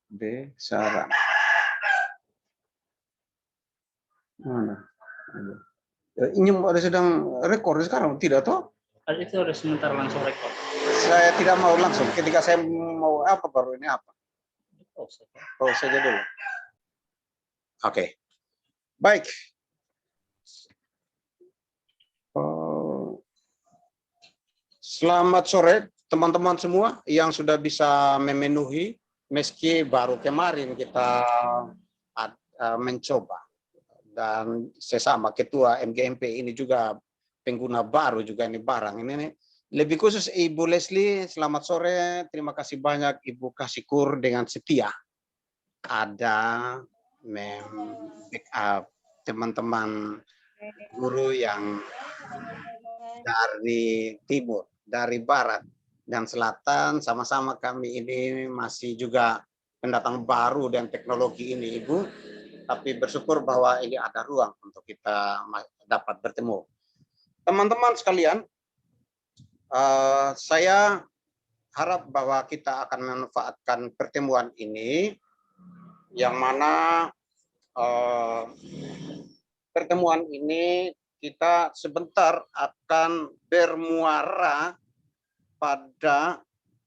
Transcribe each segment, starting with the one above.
Besara. Mana? Ini ada sedang rekor sekarang, tidak toh? Itu harus sebentar langsung rekor. Saya tidak mau langsung. Ketika saya mau apa baru ini apa? Oh, saja dulu. Oke. Baik. Selamat sore teman-teman semua yang sudah bisa memenuhi meski baru kemarin kita mencoba. Dan sesama ketua MGMP ini juga pengguna baru juga ini barang ini nih. Lebih khusus Ibu Leslie, selamat sore. Terima kasih banyak Ibu Kasikur dengan setia ada backup teman-teman guru yang dari timur, dari barat dan selatan, sama-sama kami ini masih juga pendatang baru dan teknologi ini Ibu, tapi bersyukur bahwa ini ada ruang untuk kita dapat bertemu. Teman-teman sekalian, saya harap bahwa kita akan memanfaatkan pertemuan ini, yang mana pertemuan ini kita sebentar akan bermuara pada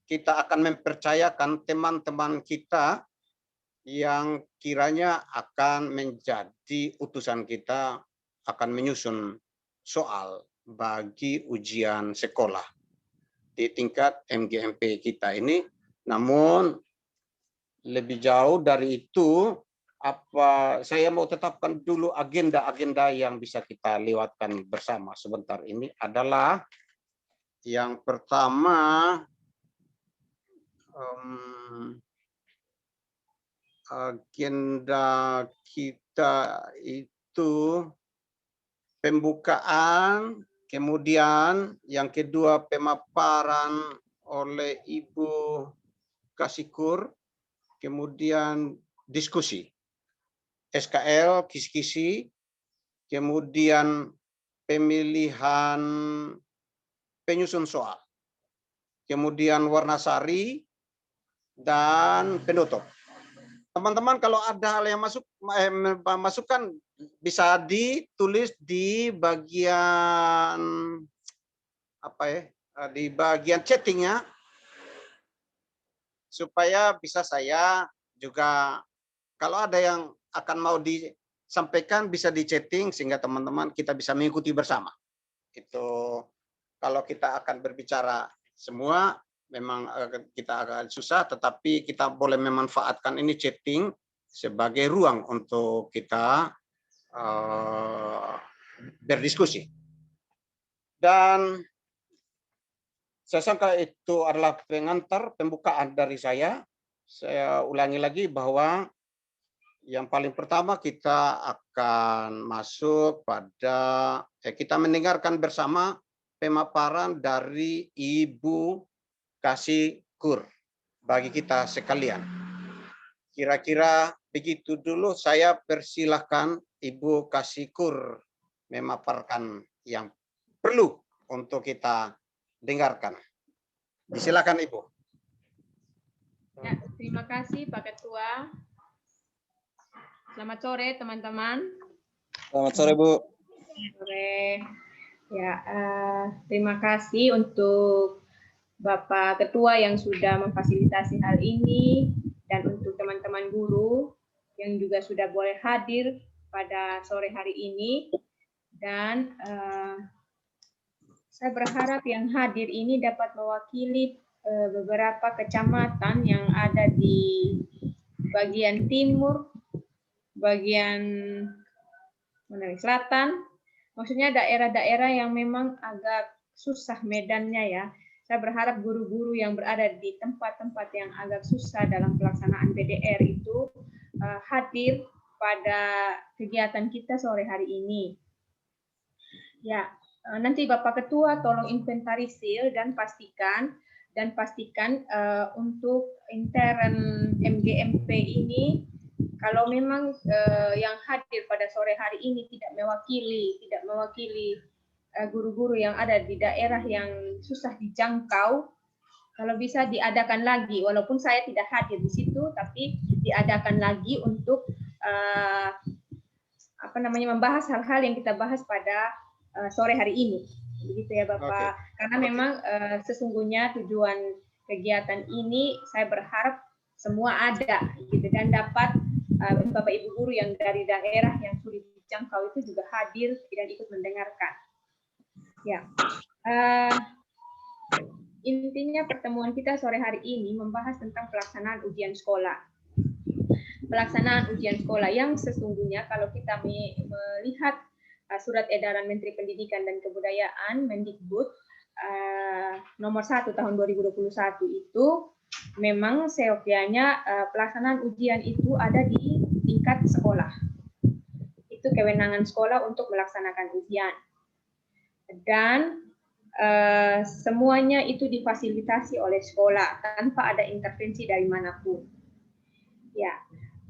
kita akan mempercayakan teman-teman kita yang kiranya akan menjadi utusan kita akan menyusun soal bagi ujian sekolah di tingkat MGMP kita ini. Namun lebih jauh dari itu, saya mau tetapkan dulu agenda-agenda yang bisa kita lewatkan bersama sebentar ini adalah yang pertama agenda kita itu pembukaan, kemudian yang kedua pemaparan oleh Ibu Kasikur, kemudian diskusi, SKL, kisi-kisi, kemudian pemilihan penyusun soal, kemudian warnasari, dan penutup. Teman-teman kalau ada hal yang masukan bisa ditulis di bagian di bagian chattingnya supaya bisa saya juga kalau ada yang akan mau disampaikan bisa di chatting sehingga teman-teman kita bisa mengikuti bersama. Itu kalau kita akan berbicara semua memang kita agak susah, tetapi kita boleh memanfaatkan ini chatting sebagai ruang untuk kita berdiskusi. Dan saya sangka itu adalah pengantar pembukaan dari saya. Saya ulangi lagi bahwa yang paling pertama kita akan masuk pada kita mendengarkan bersama pemaparan dari Ibu Kasikur bagi kita sekalian. Kira-kira begitu dulu, saya persilahkan Ibu Kasikur memaparkan yang perlu untuk kita dengarkan. Silakan Ibu. Ya, terima kasih Pak Ketua. Selamat sore teman-teman. Selamat sore Bu. Selamat sore. Ya, terima kasih untuk Bapak Ketua yang sudah memfasilitasi hal ini dan untuk teman-teman guru yang juga sudah boleh hadir pada sore hari ini. Dan saya berharap yang hadir ini dapat mewakili beberapa kecamatan yang ada di bagian timur, bagian selatan, maksudnya daerah-daerah yang memang agak susah medannya ya. Saya berharap guru-guru yang berada di tempat-tempat yang agak susah dalam pelaksanaan PDR itu hadir pada kegiatan kita sore hari ini. Ya, nanti Bapak Ketua tolong inventarisir dan pastikan untuk intern MGMP ini kalau memang yang hadir pada sore hari ini tidak mewakili guru-guru yang ada di daerah yang susah dijangkau, Kalau bisa diadakan lagi, walaupun saya tidak hadir di situ, tapi diadakan lagi untuk membahas hal-hal yang kita bahas pada sore hari ini, begitu ya Bapak. Karena memang sesungguhnya tujuan kegiatan ini saya berharap semua ada, gitu, dan dapat Bapak Ibu guru yang dari daerah yang sulit dijangkau itu juga hadir dan ikut mendengarkan. Ya. Intinya pertemuan kita sore hari ini membahas tentang pelaksanaan ujian sekolah. Pelaksanaan ujian sekolah yang sesungguhnya kalau kita melihat surat edaran Menteri Pendidikan dan Kebudayaan Mendikbud nomor 1 tahun 2021 itu memang seyogyanya pelaksanaan ujian itu ada di tingkat sekolah. Itu kewenangan sekolah untuk melaksanakan ujian. Dan semuanya itu difasilitasi oleh sekolah tanpa ada intervensi dari manapun. Ya,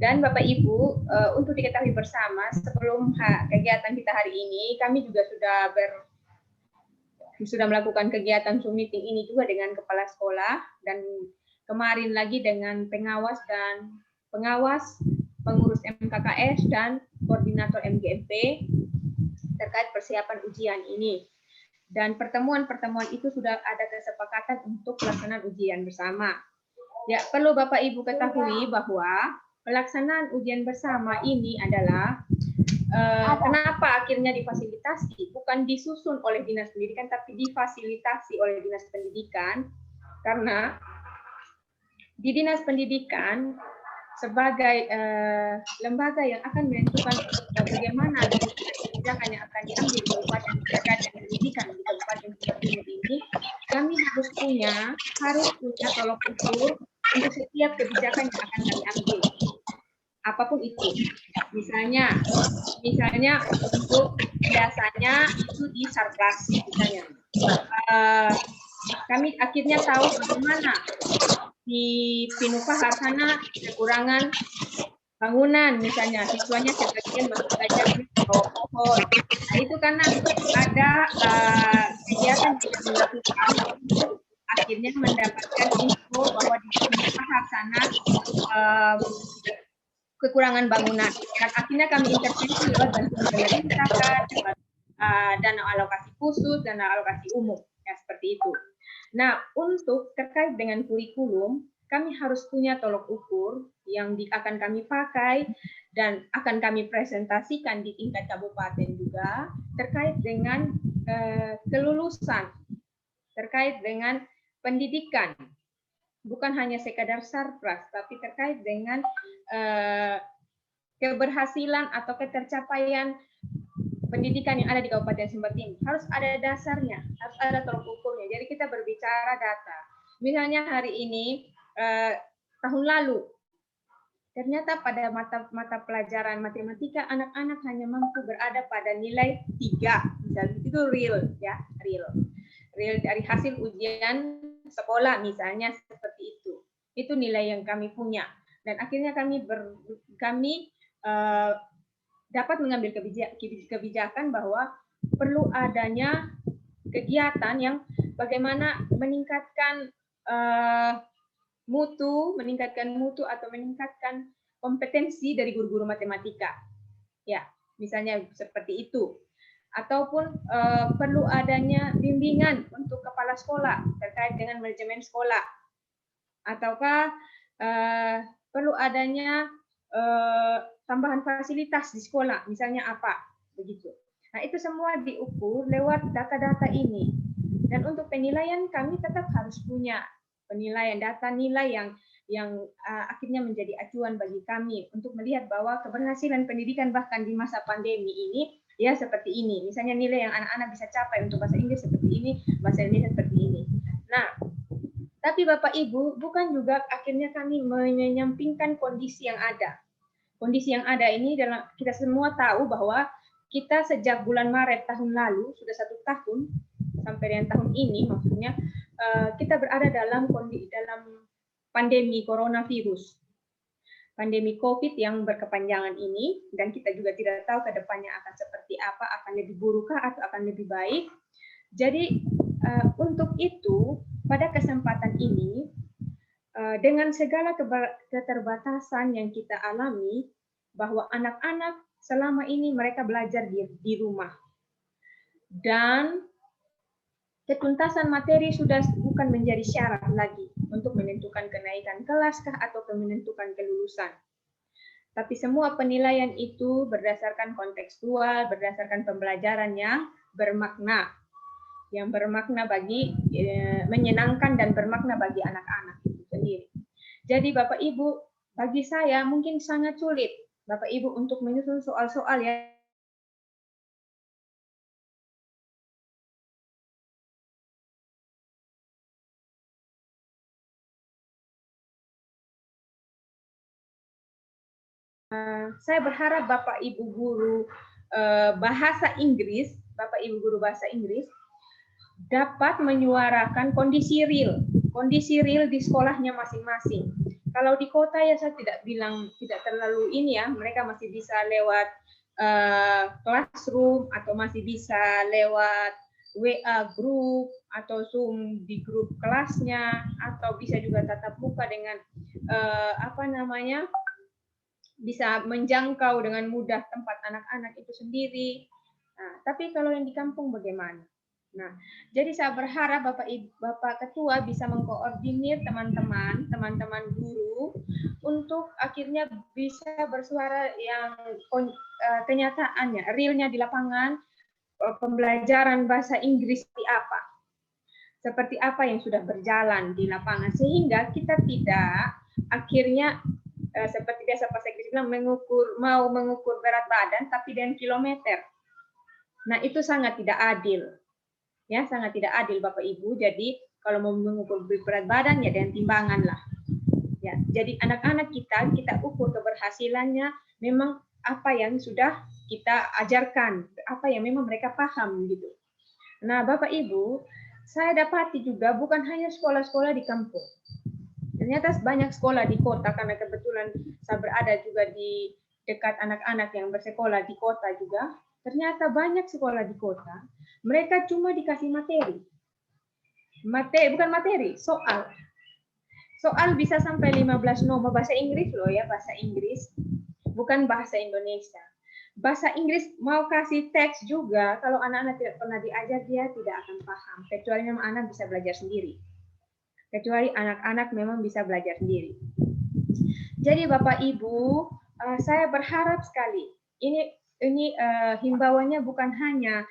dan Bapak Ibu, untuk diketahui bersama, sebelum kegiatan kita hari ini, kami juga sudah melakukan kegiatan Zoom meeting ini juga dengan kepala sekolah dan kemarin lagi dengan pengawas, pengurus MKKS dan koordinator MGMP terkait persiapan ujian ini. Dan pertemuan-pertemuan itu sudah ada kesepakatan untuk pelaksanaan ujian bersama. Ya, perlu Bapak Ibu ketahui bahwa pelaksanaan ujian bersama ini adalah kenapa akhirnya difasilitasi, bukan disusun oleh Dinas Pendidikan, tapi difasilitasi oleh Dinas Pendidikan, karena di Dinas Pendidikan sebagai lembaga yang akan menentukan bagaimana kebijakan yang akan diambil di Kabupaten terkait dengan pendidikan di Kabupaten Sumber Timur ini, kami harus punya tolok ukur untuk setiap kebijakan yang akan kami ambil, apapun itu. Misalnya untuk biasanya itu di Sarpras, misalnya. Kami akhirnya tahu bagaimana di Pinupah Harsana kekurangan bangunan, misalnya siswanya sebagian masuk belajar di bawah pohon. Nah, itu karena ada kegiatan yang dilakukan untuk akhirnya mendapatkan info bahwa di Pinupah Harsana kekurangan bangunan. Dan akhirnya kami intervensi lewat bantuan pemerintah, dana alokasi khusus, dana alokasi umum, ya seperti itu. Nah, untuk terkait dengan kurikulum, kami harus punya tolok ukur yang akan kami pakai dan akan kami presentasikan di tingkat kabupaten juga terkait dengan kelulusan, terkait dengan pendidikan. Bukan hanya sekadar Sarpras, tapi terkait dengan keberhasilan atau ketercapaian pendidikan yang ada di Kabupaten Sumber Timur. Harus ada dasarnya, harus ada tolok ukurnya. Jadi kita berbicara data. Misalnya hari ini, tahun lalu, ternyata pada mata pelajaran matematika, anak-anak hanya mampu berada pada nilai 3. Misalnya, itu real, ya, real dari hasil ujian sekolah, misalnya seperti itu. Itu nilai yang kami punya. Dan akhirnya kami dapat mengambil kebijakan bahwa perlu adanya kegiatan yang bagaimana meningkatkan mutu atau meningkatkan kompetensi dari guru-guru matematika. Ya, misalnya seperti itu. Ataupun perlu adanya bimbingan untuk kepala sekolah terkait dengan manajemen sekolah. Ataukah perlu adanya tambahan fasilitas di sekolah, misalnya apa, begitu. Nah, itu semua diukur lewat data-data ini. Dan untuk penilaian kami tetap harus punya penilaian data nilai yang akhirnya menjadi acuan bagi kami untuk melihat bahwa keberhasilan pendidikan bahkan di masa pandemi ini ya seperti ini. Misalnya nilai yang anak-anak bisa capai untuk bahasa Inggris seperti ini, bahasa Indonesia seperti ini. Nah, tapi Bapak Ibu, bukan juga akhirnya kami menyampingkan kondisi yang ada. Kondisi yang ada ini dalam kita semua tahu bahwa kita sejak bulan Maret tahun lalu sudah 1 tahun sampai dengan tahun ini, maksudnya kita berada dalam pandemi coronavirus, pandemi COVID yang berkepanjangan ini, dan kita juga tidak tahu ke depannya akan seperti apa, akan lebih burukkah atau akan lebih baik. Jadi untuk itu pada kesempatan ini dengan segala keterbatasan yang kita alami, bahwa anak-anak selama ini mereka belajar di rumah dan ketuntasan materi sudah bukan menjadi syarat lagi untuk menentukan kenaikan kelas kah atau menentukan kelulusan. Tapi semua penilaian itu berdasarkan kontekstual, berdasarkan pembelajaran yang bermakna bagi menyenangkan dan bermakna bagi anak-anak itu sendiri. Jadi Bapak Ibu, bagi saya mungkin sangat sulit Bapak Ibu untuk menyusun soal-soal yang saya berharap Bapak Ibu guru bahasa Inggris, Bapak Ibu guru bahasa Inggris dapat menyuarakan kondisi real di sekolahnya masing-masing. Kalau di kota ya saya tidak terlalu ini ya, mereka masih bisa lewat classroom atau masih bisa lewat WA group atau Zoom di grup kelasnya, atau bisa juga tatap muka dengan bisa menjangkau dengan mudah tempat anak-anak itu sendiri. Nah, tapi kalau yang di kampung bagaimana? Nah, jadi saya berharap Bapak Ketua bisa mengkoordinir teman-teman guru untuk akhirnya bisa bersuara yang kenyataannya, realnya di lapangan, pembelajaran bahasa Inggris seperti apa yang sudah berjalan di lapangan, sehingga kita tidak akhirnya seperti biasa Pak Sekdes bilang mau mengukur berat badan tapi dengan kilometer. Nah, itu sangat tidak adil. Ya, sangat tidak adil Bapak Ibu. Jadi kalau mau mengukur berat badan ya dengan timbangan lah. Ya, jadi anak-anak kita ukur keberhasilannya memang apa yang sudah kita ajarkan, apa yang memang mereka paham gitu. Nah, Bapak Ibu, saya dapati juga bukan hanya sekolah-sekolah di kampung. Ternyata banyak sekolah di kota, karena kebetulan saya berada juga di dekat anak-anak yang bersekolah di kota juga. Ternyata banyak sekolah di kota, mereka cuma dikasih bukan materi, soal. Soal bisa sampai 15 nomor bahasa Inggris loh ya, bahasa Inggris. Bukan bahasa Indonesia. Bahasa Inggris mau kasih teks juga, kalau anak-anak tidak pernah diajar, dia tidak akan paham. Kecuali memang anak bisa belajar sendiri. Kecuali anak-anak memang bisa belajar sendiri. Jadi Bapak Ibu, saya berharap sekali ini himbauannya bukan hanya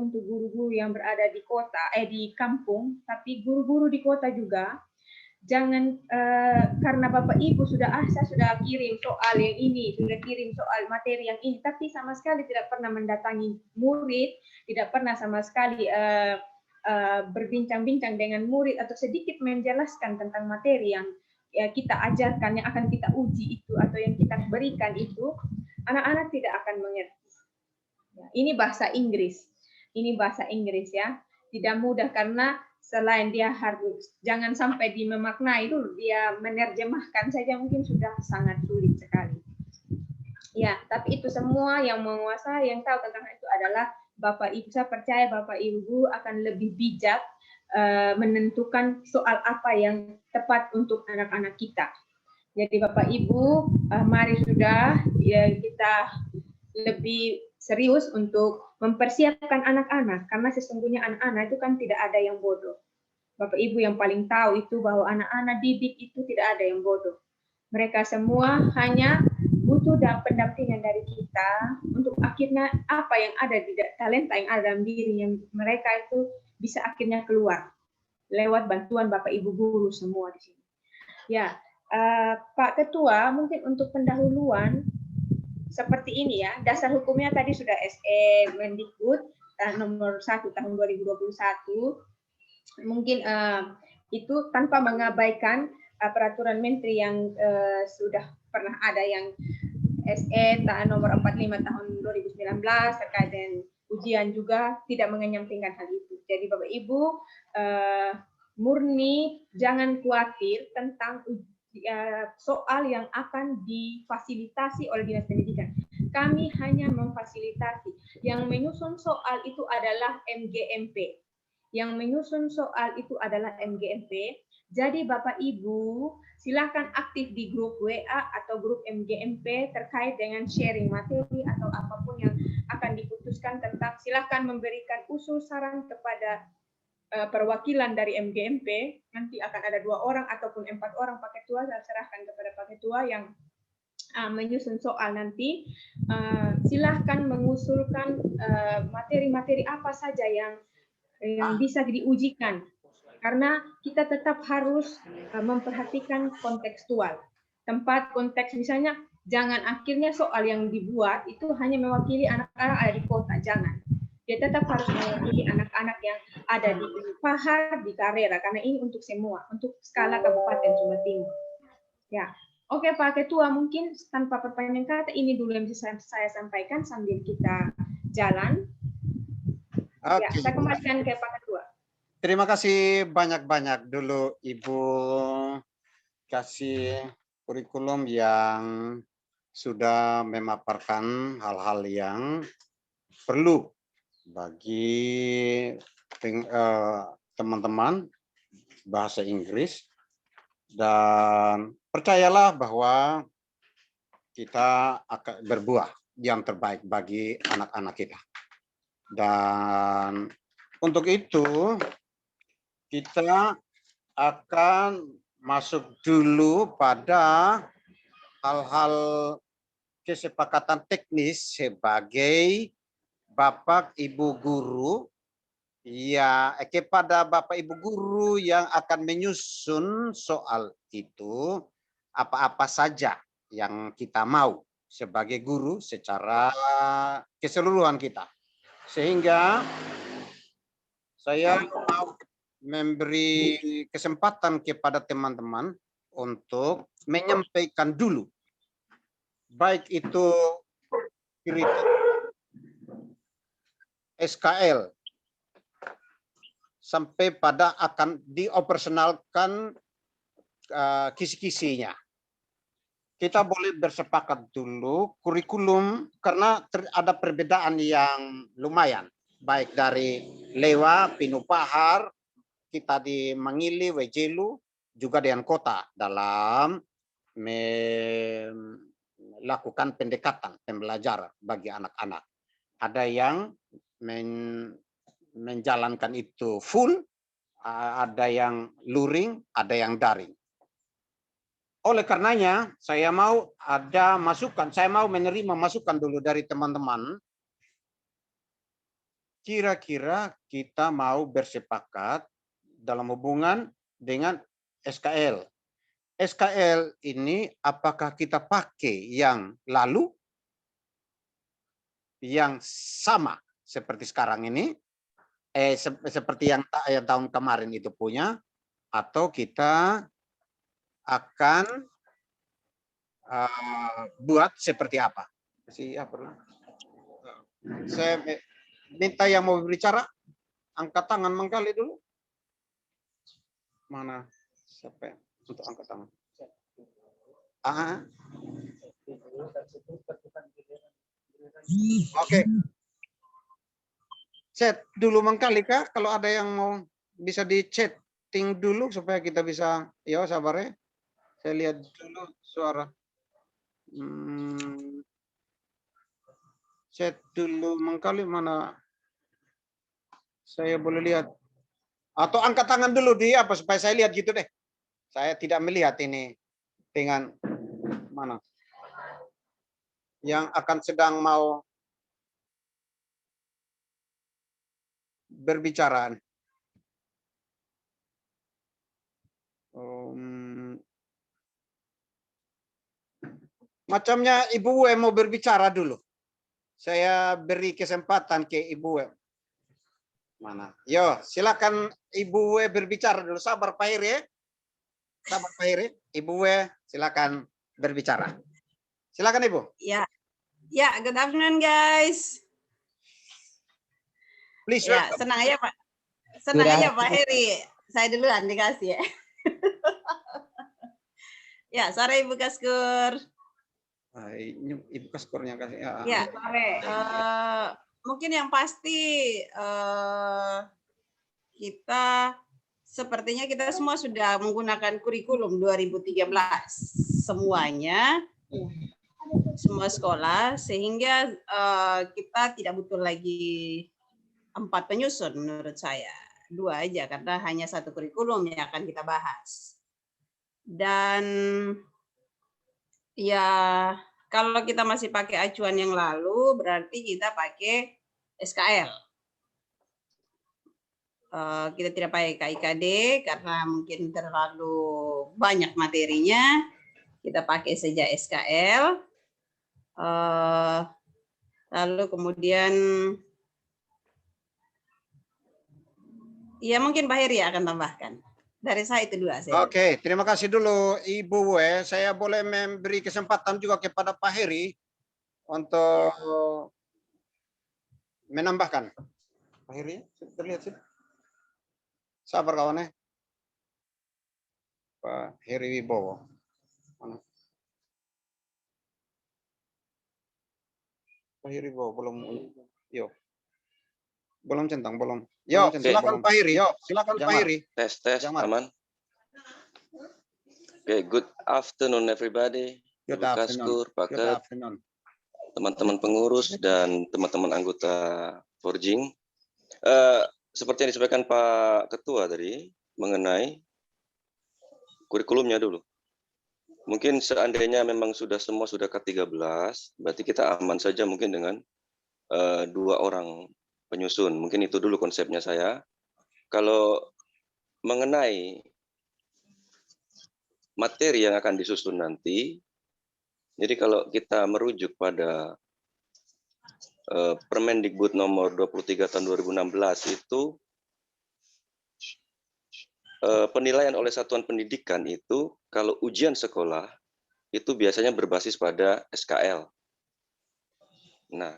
untuk guru-guru yang berada di kota, di kampung, tapi guru-guru di kota juga. Jangan karena Bapak Ibu saya sudah kirim soal yang ini, sudah kirim soal materi yang ini, tapi sama sekali tidak pernah mendatangi murid, tidak pernah sama sekali berbincang-bincang dengan murid atau sedikit menjelaskan tentang materi yang kita ajarkan, yang akan kita uji itu atau yang kita berikan itu, anak-anak tidak akan mengerti. Ini bahasa Inggris ya, tidak mudah karena selain dia harus jangan sampai memaknai itu, dia menerjemahkan saja mungkin sudah sangat sulit sekali. Ya, tapi itu semua yang menguasai, yang tahu tentang itu adalah Bapak Ibu. Saya percaya Bapak Ibu akan lebih bijak menentukan soal apa yang tepat untuk anak-anak kita. Jadi Bapak Ibu, mari sudah ya, kita lebih serius untuk mempersiapkan anak-anak, karena sesungguhnya anak-anak itu kan tidak ada yang bodoh. Bapak Ibu yang paling tahu itu bahwa anak-anak didik itu tidak ada yang bodoh. Mereka semua hanya butuh pendampingan dari kita untuk akhirnya apa yang ada di talenta yang ada dalam diri yang mereka itu bisa akhirnya keluar lewat bantuan Bapak Ibu guru semua di sini. Ya, Pak Ketua, mungkin untuk pendahuluan seperti ini ya. Dasar hukumnya tadi sudah SE Mendikbud nomor 1 tahun 2021. Mungkin itu tanpa mengabaikan peraturan menteri yang sudah pernah ada, yang SE nomor 45 tahun 2019 terkait dengan ujian juga tidak mengenyampingkan hal itu. Jadi Bapak Ibu murni jangan khawatir tentang soal yang akan difasilitasi oleh Dinas Pendidikan. Kami hanya memfasilitasi. Yang menyusun soal itu adalah MGMP. yang menyusun soal itu adalah MGMP. Jadi Bapak Ibu silakan aktif di grup WA atau grup MGMP terkait dengan sharing materi atau apapun yang akan diputuskan tentang, silakan memberikan usul saran kepada perwakilan dari MGMP. Nanti akan ada 2 orang ataupun 4 orang Pak Ketua, saya serahkan kepada Pak Ketua yang menyusun soal nanti. Silahkan mengusulkan materi-materi apa saja yang bisa diujikan, karena kita tetap harus memperhatikan kontekstual, tempat konteks. Misalnya jangan akhirnya soal yang dibuat itu hanya mewakili anak-anak ada di kota, jangan. Dia tetap harus mewakili anak-anak yang ada di Pahar, di Karera, karena ini untuk semua, untuk skala Kabupaten Sumba Timur. Ya, oke Pak Ketua, mungkin tanpa perpanjang kata ini dulu yang bisa saya sampaikan sambil kita jalan. Ya, saya kembalikan ke Pak Ketua. Terima kasih banyak-banyak dulu Ibu kasih kurikulum yang sudah memaparkan hal-hal yang perlu bagi teman-teman bahasa Inggris, dan percayalah bahwa kita akan berbuah yang terbaik bagi anak-anak kita. Dan untuk itu kita akan masuk dulu pada hal-hal kesepakatan teknis sebagai Bapak Ibu guru, ya, kepada Bapak Ibu guru yang akan menyusun soal itu, apa-apa saja yang kita mau sebagai guru secara keseluruhan kita. Sehingga saya mau memberi kesempatan kepada teman-teman untuk menyampaikan dulu, baik itu SKL sampai pada akan dioperasionalkan kisi-kisinya. Kita boleh bersepakat dulu kurikulum karena ada perbedaan yang lumayan, baik dari Lewa, Pinupahar, kita di Mangili, Wejelu, juga dengan kota dalam melakukan pendekatan pembelajaran bagi anak-anak. Ada yang menjalankan itu full, ada yang luring, ada yang daring. Oleh karenanya, saya mau ada masukan, saya mau menerima masukan dulu dari teman-teman. Kira-kira kita mau bersepakat dalam hubungan dengan SKL. SKL ini apakah kita pakai yang lalu, yang sama seperti sekarang ini, seperti yang tahun kemarin itu punya, atau kita akan buat seperti apa? Saya minta yang mau berbicara, angkat tangan mengkali dulu. Mana? Siapa untuk angkat tangan? Oke. Chat dulu mengkali kah? Kalau ada yang mau bisa di chatting dulu supaya kita bisa, ya sabar ya. Saya lihat dulu suara. Chat dulu mengkali mana? Saya boleh lihat. Atau angkat tangan dulu di apa supaya saya lihat gitu deh. Saya tidak melihat ini dengan mana. Yang akan sedang mau berbicara. Macamnya Ibu W mau berbicara dulu. Saya beri kesempatan ke Ibu W. Mana? Yo, silakan Ibu W berbicara dulu. Sabar Pak Heri. Sabar Pak Heri. Ibu W, silakan berbicara. Silakan Ibu. Ya, ya, good afternoon guys. Please, ya, senang aja Pak. Senang aja Pak Heri. Saya duluan dikasih ya. Ya, sore Ibu Kaskur. Ibu Kaskurnya kasih. Ya, sore. Mungkin yang pasti kita sepertinya kita semua sudah menggunakan kurikulum 2013 semuanya, semua sekolah, sehingga kita tidak butuh lagi 4 penyusun menurut saya. 2 aja karena hanya 1 kurikulum yang akan kita bahas. Dan ya kalau kita masih pakai acuan yang lalu berarti kita pakai SKL. Kita tidak pakai KIKD karena mungkin terlalu banyak materinya. Kita pakai saja SKL. Lalu kemudian ya mungkin Pak Heri akan tambahkan. Dari saya itu 2. Oke, terima kasih dulu Ibu Wee. Saya boleh memberi kesempatan juga kepada Pak Heri untuk menambahkan. Pak Heri, terlihat sih. Sabar kawannya. Pak Heri Wibowo. Mana? Pak Heri Wibowo belum. Yo. Belum centang, belum. Yo, silakan Pak Heri. Yo, silakan Pak Heri. Tes, aman. Oke, good afternoon everybody. Good Ibu afternoon. Kaskur, Pak Good Ket, afternoon. teman-teman pengurus dan teman-teman anggota Forging. Seperti yang disampaikan Pak Ketua tadi mengenai kurikulumnya dulu. Mungkin seandainya memang semua sudah K13, berarti kita aman saja mungkin dengan 2 orang penyusun. Mungkin itu dulu konsepnya saya. Kalau mengenai materi yang akan disusun nanti, jadi kalau kita merujuk pada Permendikbud nomor 23 tahun 2016 itu penilaian oleh satuan pendidikan itu kalau ujian sekolah itu biasanya berbasis pada SKL. Nah,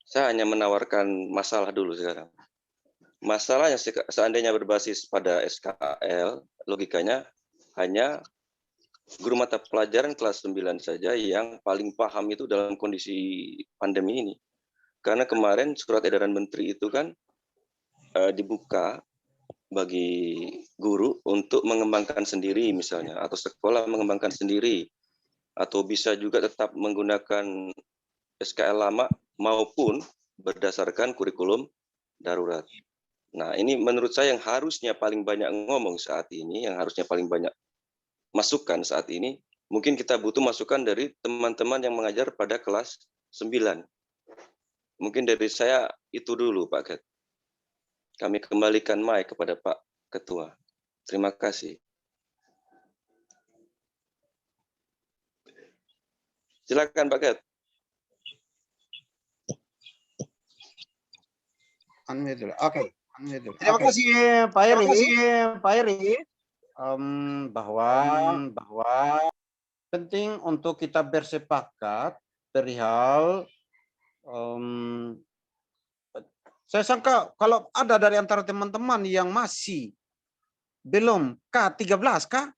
saya hanya menawarkan masalah dulu sekarang. Masalah yang seandainya berbasis pada SKL, logikanya hanya guru mata pelajaran kelas 9 saja yang paling paham itu dalam kondisi pandemi ini. Karena kemarin surat edaran menteri itu kan dibuka bagi guru untuk mengembangkan sendiri misalnya, atau sekolah mengembangkan sendiri, atau bisa juga tetap menggunakan SKL lama maupun berdasarkan kurikulum darurat. Nah, ini menurut saya yang harusnya paling banyak ngomong saat ini, yang harusnya paling banyak masukan saat ini, mungkin kita butuh masukan dari teman-teman yang mengajar pada kelas 9. Mungkin dari saya itu dulu, Pak Ket. Kami kembalikan mic kepada Pak Ketua. Terima kasih. Silakan, Pak Ket. Oke. Terima kasih Pak Heri. Bahwa penting untuk kita bersepakat perihal saya sangka kalau ada dari antara teman-teman yang masih belum K13 kah?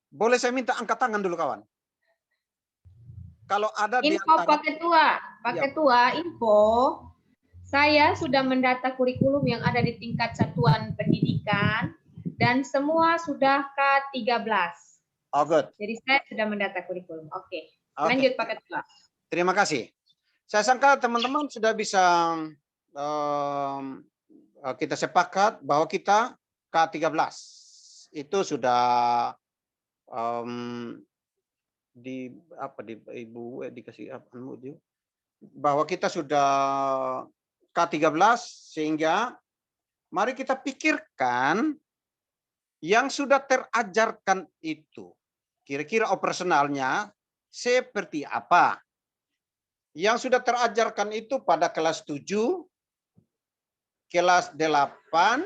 Boleh saya minta angkat tangan dulu kawan. Kalau ada di Info antara Pak Ketua, info. Saya sudah mendata kurikulum yang ada di tingkat satuan pendidikan dan semua sudah K13. Oh, good. Jadi saya sudah mendata kurikulum. Oke. Lanjut Pak Ketua. Terima kasih. Saya sangka teman-teman sudah bisa kita sepakat bahwa kita K13 itu sudah di Ibu dikasih apa bahwa kita sudah K13 sehingga mari kita pikirkan yang sudah terajarkan itu kira-kira operasionalnya seperti apa. Yang sudah terajarkan itu pada kelas 7, kelas 8,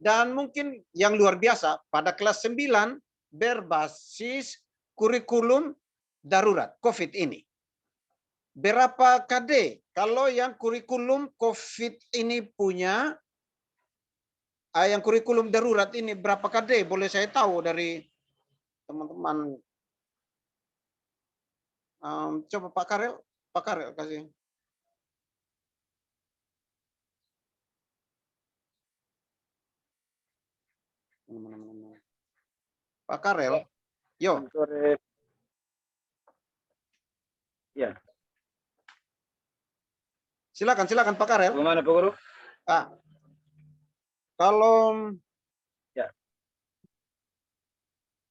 dan mungkin yang luar biasa pada kelas 9 berbasis kurikulum darurat COVID ini. Berapa KD? Kalau yang kurikulum COVID ini punya, yang kurikulum darurat ini berapa KD? Boleh saya tahu dari teman-teman. Coba Pak Karel kasih. Pak Karel, yo. Sore. Ya, Silakan Pak Karel. bagaimana Pak Guru? Kalau Ya.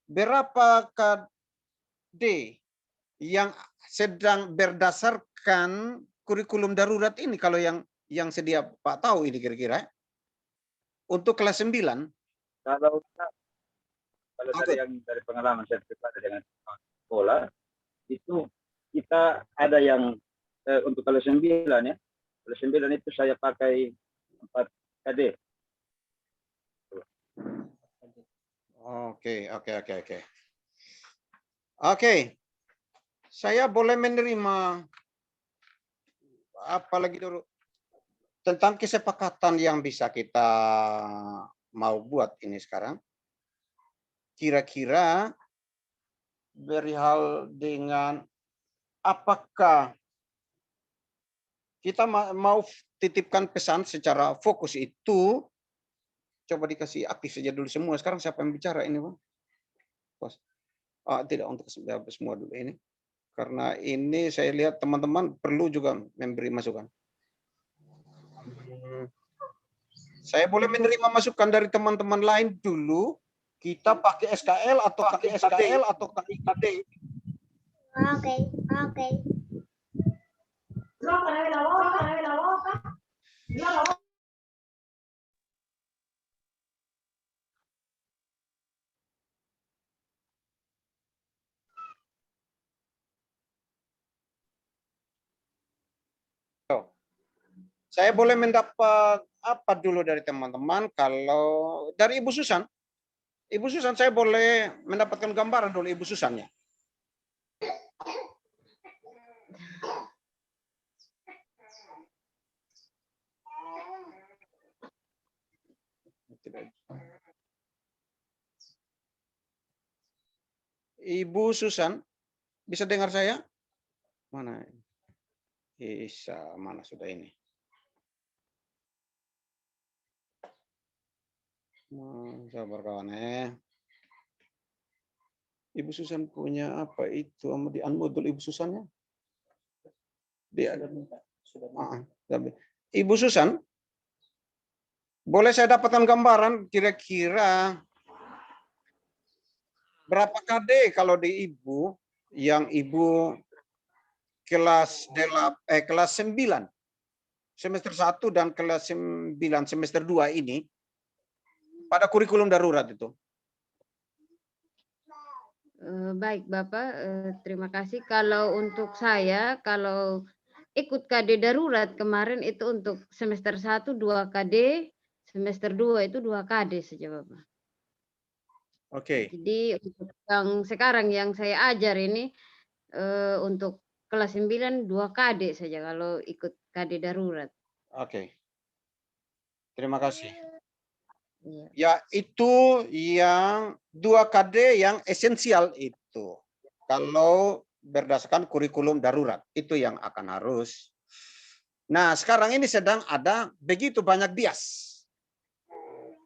berapa KD yang sedang berdasarkan kurikulum darurat ini, kalau yang sedia Pak tahu ini kira-kira untuk kelas 9? Kalau dari pengalaman saya pribadi dengan sekolah itu kita ada yang untuk kelas 9 ya. Kelas 9 itu saya pakai 4 KD. Oke. Saya boleh menerima apa lagi dulu tentang kesepakatan yang bisa kita mau buat ini sekarang. Kira-kira berihal dengan apakah kita mau titipkan pesan secara fokus itu. Coba dikasih aktif saja dulu semua. Sekarang siapa yang bicara ini, Bang? Bos. Tidak, untuk semua dulu ini. Karena ini saya lihat teman-teman perlu juga memberi masukan. Saya boleh menerima masukan dari teman-teman lain dulu. Kita pakai SKL atau pakai SKL atau pakai KD. Oke. Saya boleh mendapat apa dulu dari teman-teman? Kalau dari Ibu Susan, saya boleh mendapatkan gambaran dulu Ibu Susannya. Ibu Susan, bisa dengar saya? Mana? Bisa, mana sudah ini? Sabar kawan Ibu Susan punya apa itu? Di unmodul Ibu Susannya? Dia ada minta. Ibu Susan, boleh saya dapatkan gambaran kira-kira berapa KD kalau di Ibu yang Ibu kelas 9 semester 1 dan kelas 9 semester 2 ini pada kurikulum darurat itu? Baik Bapak, terima kasih. Kalau untuk saya, kalau ikut KD darurat kemarin itu untuk semester 1 2 KD, semester 2 itu 2 KD saja Bapak. Oke. Jadi untuk yang sekarang yang saya ajar ini untuk kelas 9 2 KD saja kalau ikut KD darurat. Oke. Terima kasih. Iya. Ya, itu yang 2 KD yang esensial itu. Kalau berdasarkan kurikulum darurat, itu yang akan harus. Nah, sekarang ini sedang ada begitu banyak bias.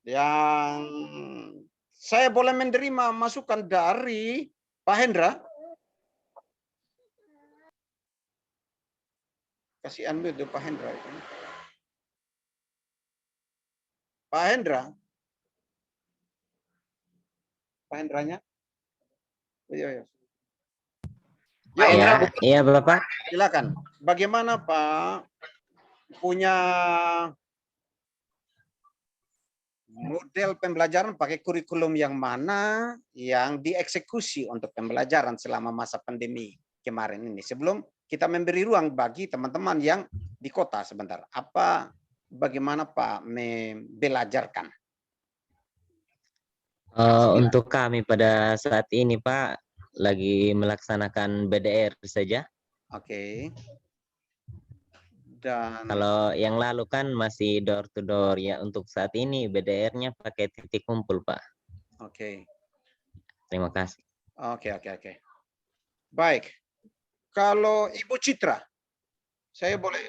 Yang saya boleh menerima masukan dari Pak Hendra. Kasih unmute Pak Hendra itu. Pak Hendra. Pak Hendranya? Iya. Iya, Bapak. Silakan. Bagaimana Pak punya model pembelajaran pakai kurikulum yang mana yang dieksekusi untuk pembelajaran selama masa pandemi kemarin ini? Sebelum kita memberi ruang bagi teman-teman yang di kota sebentar. Bagaimana Pak membelajarkan? Untuk kami pada saat ini Pak lagi melaksanakan BDR saja. Oke. Dan kalau yang lalu kan masih door to door ya, untuk saat ini BDR-nya pakai titik kumpul Pak. Oke. Terima kasih. Oke. Baik. Kalau Ibu Citra,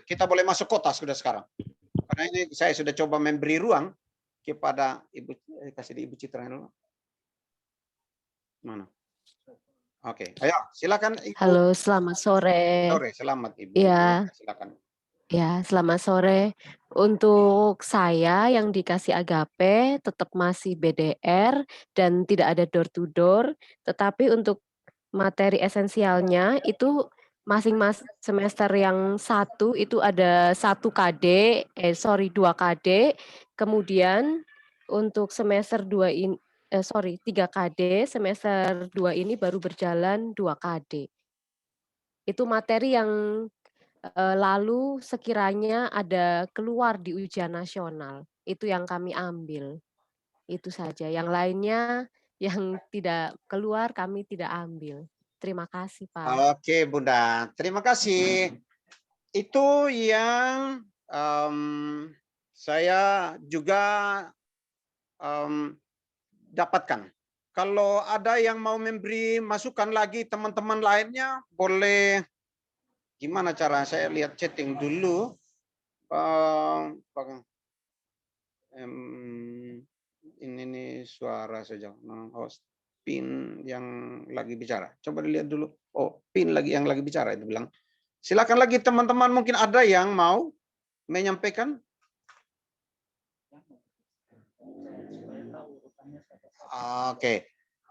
kita boleh masuk kota sudah sekarang. Karena ini saya sudah coba memberi ruang kepada Ibu, kasih di Ibu Citra dulu. Mana? Oke, ayo silakan Ibu. Halo, selamat sore. Sore, selamat Ibu. Ya, Silakan. ya, selamat sore. Untuk saya yang dikasih Agape tetap masih BDR dan tidak ada door to door, tetapi untuk materi esensialnya itu masing-masing semester yang satu itu ada 1 KD, 2 KD, kemudian untuk semester 2 ini 3 KD, semester 2 ini baru berjalan 2 KD. Itu materi yang lalu sekiranya ada keluar di ujian nasional, itu yang kami ambil. Itu saja, yang lainnya yang tidak keluar kami tidak ambil. Terima kasih, Pak. Oke, Bunda. Terima kasih. Itu yang saya juga dapatkan. Kalau ada yang mau memberi masukan lagi teman-teman lainnya, boleh. Gimana cara saya lihat chatting dulu. Ini nih suara saja. Host pin yang lagi bicara. Coba dilihat dulu. Oh, pin lagi yang lagi bicara itu bilang. Silakan lagi teman-teman, mungkin ada yang mau menyampaikan.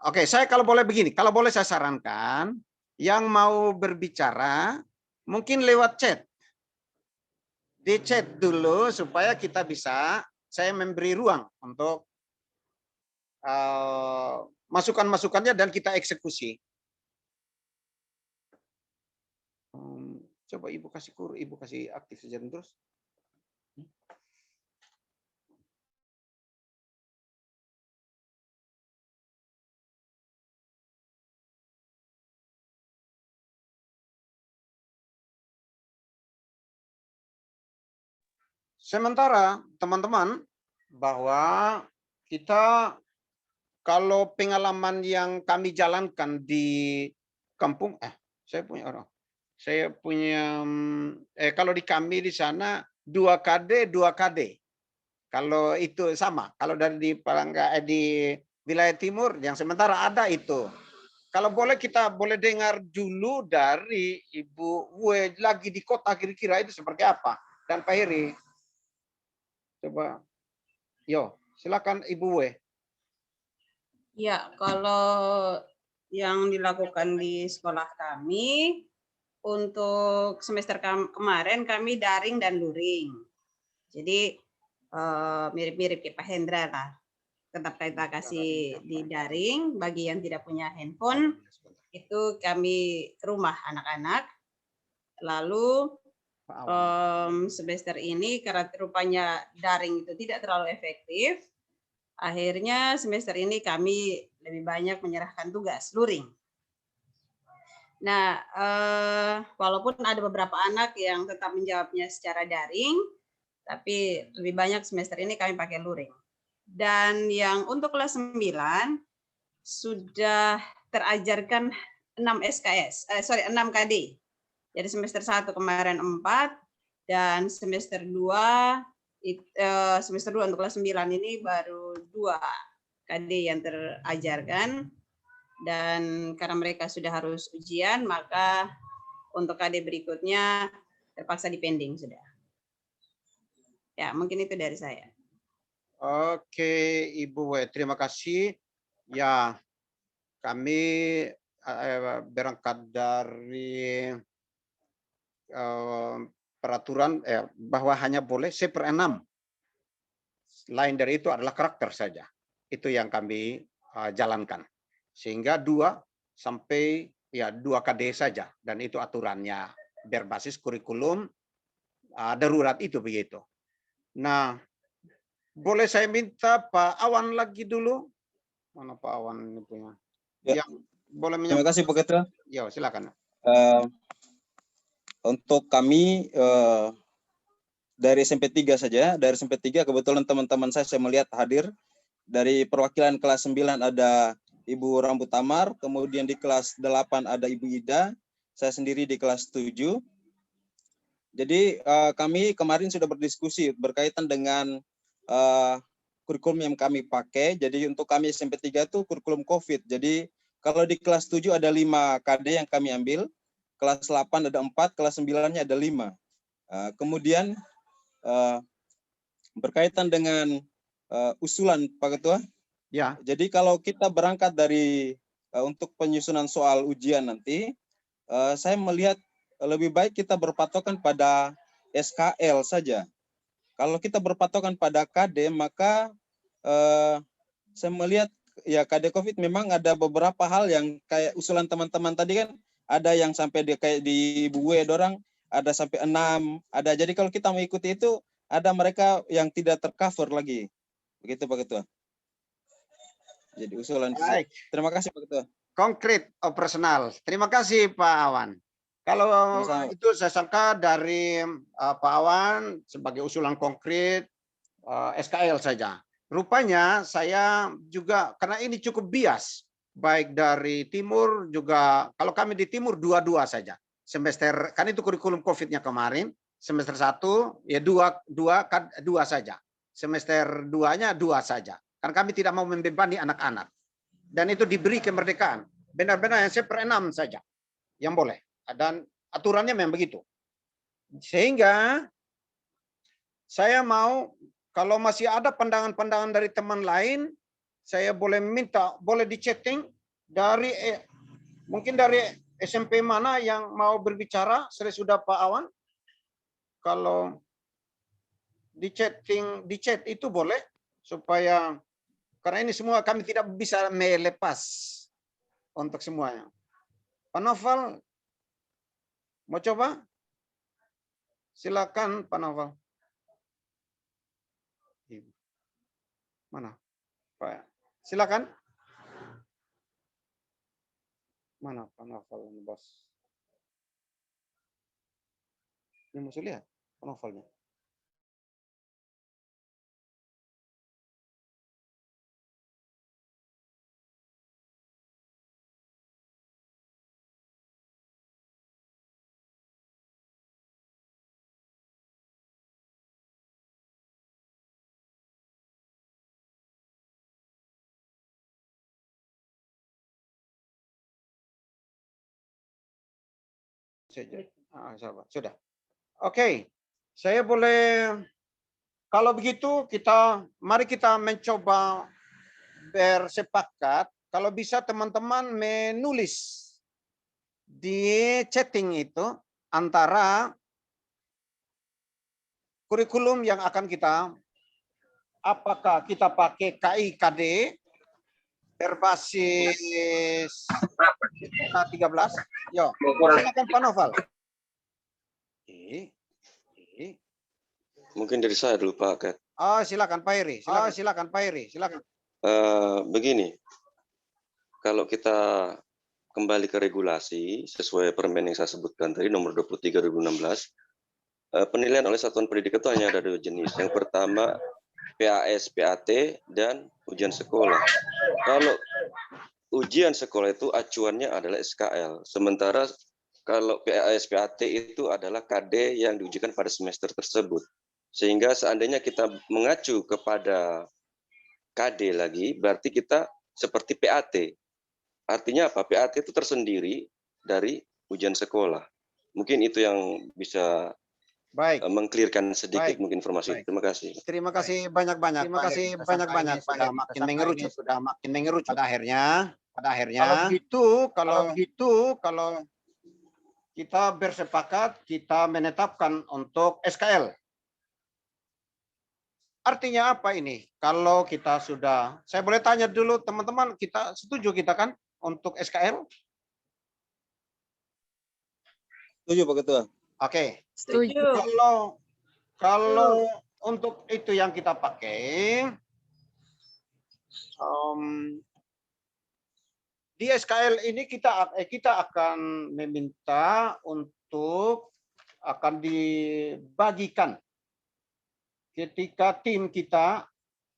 Oke, saya kalau boleh begini, kalau boleh saya sarankan yang mau berbicara mungkin lewat chat. Di chat dulu supaya kita bisa, saya memberi ruang untuk masukan-masukannya dan kita eksekusi. Coba Ibu kasih aktif saja terus. Sementara teman-teman saya kalau pengalaman yang kami jalankan di kampung, kalau di kami di sana 2 KD 2 KD. Kalau itu sama, kalau di wilayah timur yang sementara ada itu. Kalau boleh kita boleh dengar dulu dari Ibu Wei lagi di kota kira-kira itu seperti apa, dan Pak Heri. Coba, silakan Ibu Wei. Ya, kalau yang dilakukan di sekolah kami untuk semester kemarin kami daring dan luring. Jadi mirip-mirip kayak Pak Hendra lah. Tetap kita kasih di daring, bagi yang tidak punya handphone itu kami ke rumah anak-anak. Lalu semester ini karena rupanya daring itu tidak terlalu efektif, akhirnya semester ini kami lebih banyak menyerahkan tugas luring. Nah, walaupun ada beberapa anak yang tetap menjawabnya secara daring, tapi lebih banyak semester ini kami pakai luring. Dan yang untuk kelas 9 sudah terajarkan 6 KD. Jadi semester 1 kemarin 4 dan semester 2 untuk kelas 9 ini baru 2 KD yang terajarkan, dan karena mereka sudah harus ujian maka untuk KD berikutnya terpaksa dipending sudah. Ya, mungkin itu dari saya. Oke, Ibu Wei, terima kasih. Ya, kami berangkat dari peraturan bahwa hanya boleh 1/6. Lain dari itu adalah karakter saja. Itu yang kami jalankan. Sehingga 2 sampai 2 KD saja, dan itu aturannya berbasis kurikulum darurat itu begitu. Nah, boleh saya minta Pak Awan lagi dulu? Mana Pak Awan ini punya? Ya. Yang boleh Terima kasih Pak Ketua. Ya, silakan. Untuk kami dari SMP 3 saja, dari SMP 3 kebetulan teman-teman saya melihat hadir. Dari perwakilan kelas 9 ada Ibu Rambut Tamar, kemudian di kelas 8 ada Ibu Ida, saya sendiri di kelas 7. Jadi kami kemarin sudah berdiskusi berkaitan dengan kurikulum yang kami pakai. Jadi untuk kami SMP 3 itu kurikulum COVID. Jadi kalau di kelas 7 ada 5 KD yang kami ambil, kelas 8 ada 4, kelas 9-nya ada 5. Kemudian berkaitan dengan usulan Pak Ketua. Ya. Jadi kalau kita berangkat dari untuk penyusunan soal ujian nanti, saya melihat lebih baik kita berpatokan pada SKL saja. Kalau kita berpatokan pada KD, maka saya melihat ya KD COVID memang ada beberapa hal yang kayak usulan teman-teman tadi kan, ada yang sampai kayak di Ibu W dorang ada sampai 6, ada. Jadi kalau kita mengikuti itu, ada mereka yang tidak tercover lagi. Begitu Pak Ketua. Jadi usulan. Baik. Terima kasih Pak Ketua. Konkret operasional. Terima kasih Pak Awan. Kalau itu saya sangka dari Pak Awan sebagai usulan konkret SKL saja. Rupanya saya juga, karena ini cukup bias, baik dari timur juga, kalau kami di timur 2 saja. Semester, kan itu kurikulum COVID-nya kemarin, semester 1 ya 2 saja. Semester 2-nya 2 saja. Karena kami tidak mau membebani anak-anak. Dan itu diberi kemerdekaan. Benar-benar yang per 6 saja yang boleh. Dan aturannya memang begitu. Sehingga saya mau, kalau masih ada pandangan-pandangan dari teman lain, saya boleh minta, boleh di-chatting dari mungkin dari SMP mana yang mau berbicara, sudah Pak Awan. Kalau di chat itu boleh, supaya karena ini semua kami tidak bisa melepas untuk semuanya. Pak Novel, mau coba? Silakan Pak Novel. Mana? Pak, silakan. Mana Pak Novel ini, Bos? Ini mesti lihat Pak Novelnya. Sudah. Oke, saya boleh, kalau begitu mari kita mencoba bersepakat, kalau bisa teman-teman menulis di chatting itu antara kurikulum yang akan kita, apakah kita pakai KIKD berbasis 13. Yo, silakan Pak Novel. Mungkin dari saya dulu Pak Kat. Silakan Pak Heri. Silakan Pak Heri. Silakan. Begini, kalau kita kembali ke regulasi sesuai permen yang saya sebutkan tadi nomor 23 2016, penilaian oleh satuan pendidikan itu hanya ada 2 jenis. Yang pertama PAS, PAT, dan ujian sekolah. Kalau ujian sekolah itu acuannya adalah SKL. Sementara kalau PAS, PAT itu adalah KD yang diujikan pada semester tersebut. Sehingga seandainya kita mengacu kepada KD lagi, berarti kita seperti PAT. Artinya apa? PAT itu tersendiri dari ujian sekolah. Mungkin itu yang bisa mengklirkan sedikit mungkin informasi. Terima kasih. Terima kasih banyak-banyak. Terima kasih banyak-banyak. Sudah makin mengerucut. Pada akhirnya kalau kita bersepakat, kita menetapkan untuk SKL. Artinya apa ini? Kalau kita sudah, saya boleh tanya dulu teman-teman, kita setuju kita kan untuk SKL? Setuju Pak Ketua. Oke. Setuju. Kalau untuk itu yang kita pakai, di SKL ini kita akan meminta untuk akan dibagikan ketika tim kita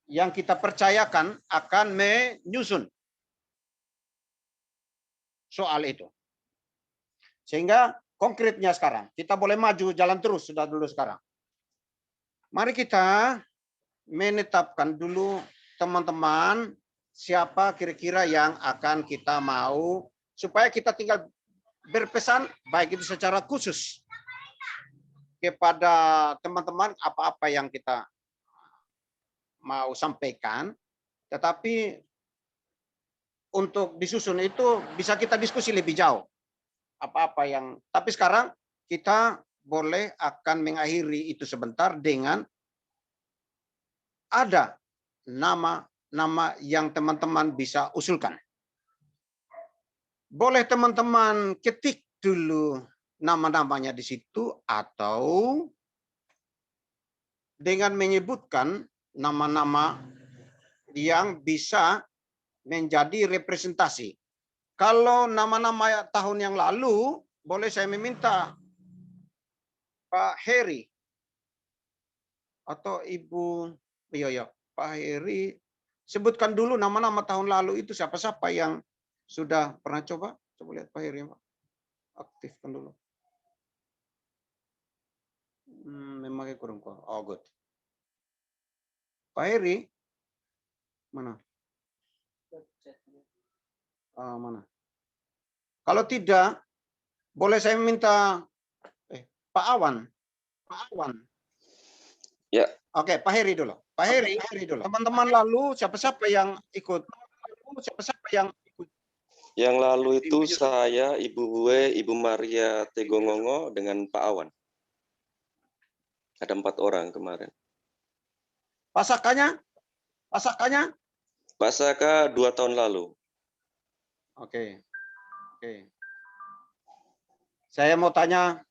yang kita percayakan akan menyusun soal itu. Sehingga konkretnya sekarang, kita boleh maju jalan terus sudah dulu sekarang. Mari kita menetapkan dulu teman-teman siapa kira-kira yang akan kita mau, supaya kita tinggal berpesan baik itu secara khusus kepada teman-teman apa-apa yang kita mau sampaikan, tetapi untuk disusun itu bisa kita diskusi lebih jauh apa-apa yang, tapi sekarang kita boleh akan mengakhiri itu sebentar dengan ada nama-nama yang teman-teman bisa usulkan. Boleh teman-teman ketik dulu nama-namanya di situ, atau dengan menyebutkan nama-nama yang bisa menjadi representasi. Kalau nama-nama tahun yang lalu, boleh saya meminta Pak Heri atau Ibu, Pak Heri, sebutkan dulu nama-nama tahun lalu itu siapa-siapa yang sudah pernah coba. Coba lihat Pak Heri, Pak. Aktifkan dulu. Memang kurang kuat. Oh, good. Pak Heri, mana? Mana? Kalau tidak, boleh saya minta Pak Awan. Pak Awan. Ya. Oke, Pak Heri dulu. Pak Heri dulu. Teman-teman lalu siapa-siapa yang ikut? Siapa yang ikut? Yang lalu itu saya, Ibu Bue, Ibu Maria Tegongongo dengan Pak Awan. Ada 4 orang kemarin. Pasakanya? Pasaka 2 tahun lalu. Oke. Saya mau tanya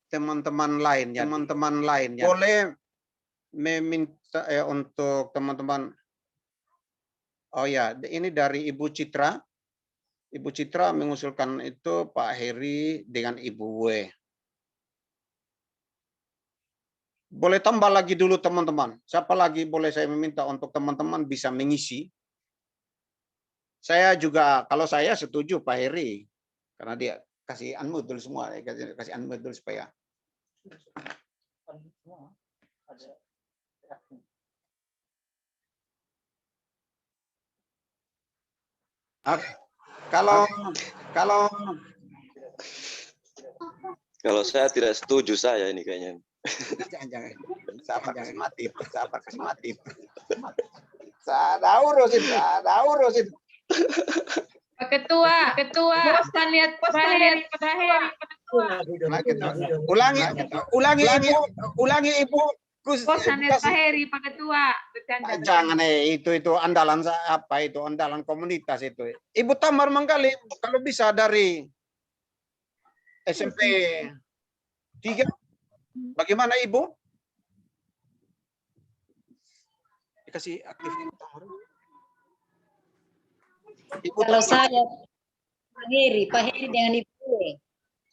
teman-teman lain ya. Boleh meminta untuk teman-teman. Oh ya, ini dari Ibu Citra. Ibu Citra mengusulkan itu Pak Heri dengan Ibu Wei. Boleh tambah lagi dulu teman-teman. Siapa lagi boleh saya meminta untuk teman-teman bisa mengisi? Saya juga, kalau saya setuju Pak Heri, karena dia kasih unmute dulu semua, kasih unmute dulu supaya. Kalau saya tidak setuju saya ini kayaknya. Jangan. Siapa kasih mati. Ada urus itu. Pak Ketua, bosan lihat Pak Heri. Ulangi Ibu. Bosan lihat Pak Heri, Pak Ketua. Jangan itu andalan apa itu, andalan komunitas itu. Ibu Tamar Manggali kalau bisa dari SMP 3. Bagaimana Ibu? Dikasih aktif Ibu Tamar. Kalau saya Pak Heri dengan Ibu.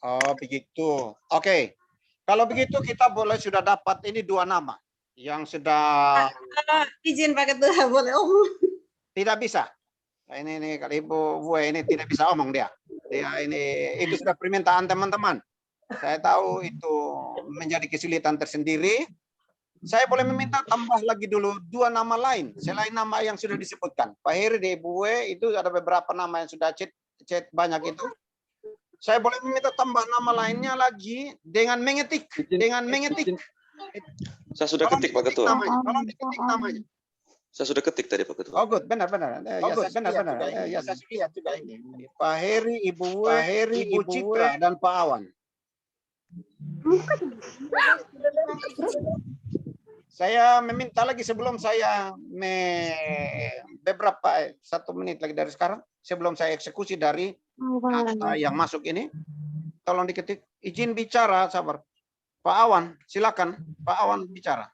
Oh begitu. Oke. Kalau begitu kita sudah dapat ini 2 nama yang sudah. Izin Pak Ketua, boleh Tidak bisa. Ini kalau Ibu Bue ini tidak bisa omong dia. Itu sudah permintaan teman-teman. Saya tahu itu menjadi kesulitan tersendiri. Saya boleh meminta tambah lagi dulu 2 nama lain selain nama yang sudah disebutkan. Pak Heri di Ibu Wei itu ada beberapa nama yang sudah chat banyak itu. Saya boleh meminta tambah nama lainnya lagi dengan mengetik. Saya sudah ketik Pak Ketua. Tolong diketik namanya. Saya sudah ketik tadi Pak Ketua. Oh good, benar. Ya saya lihat juga ini. Pak Heri, Ibu Wei, Ibu Citra dan Pak Awan. Saya meminta lagi sebelum saya beberapa 1 menit lagi dari sekarang, sebelum saya eksekusi dari yang masuk ini, tolong diketik izin bicara, sabar. Pak Awan, silakan. Pak Awan bicara.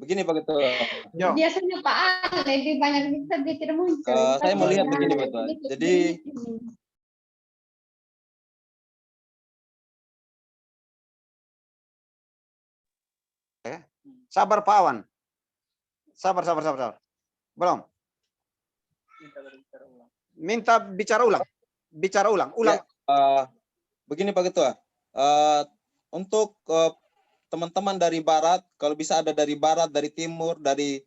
Begini Pak Ketua. Biasanya Pak Awan lebih banyak dia tidak muncul. Saya melihat begini Pak Ketua. Jadi sabar Pak Awan. Sabar. Belum. Minta bicara ulang. Ya, begini Pak Ketua. untuk teman-teman dari barat, kalau bisa ada dari barat, dari timur, dari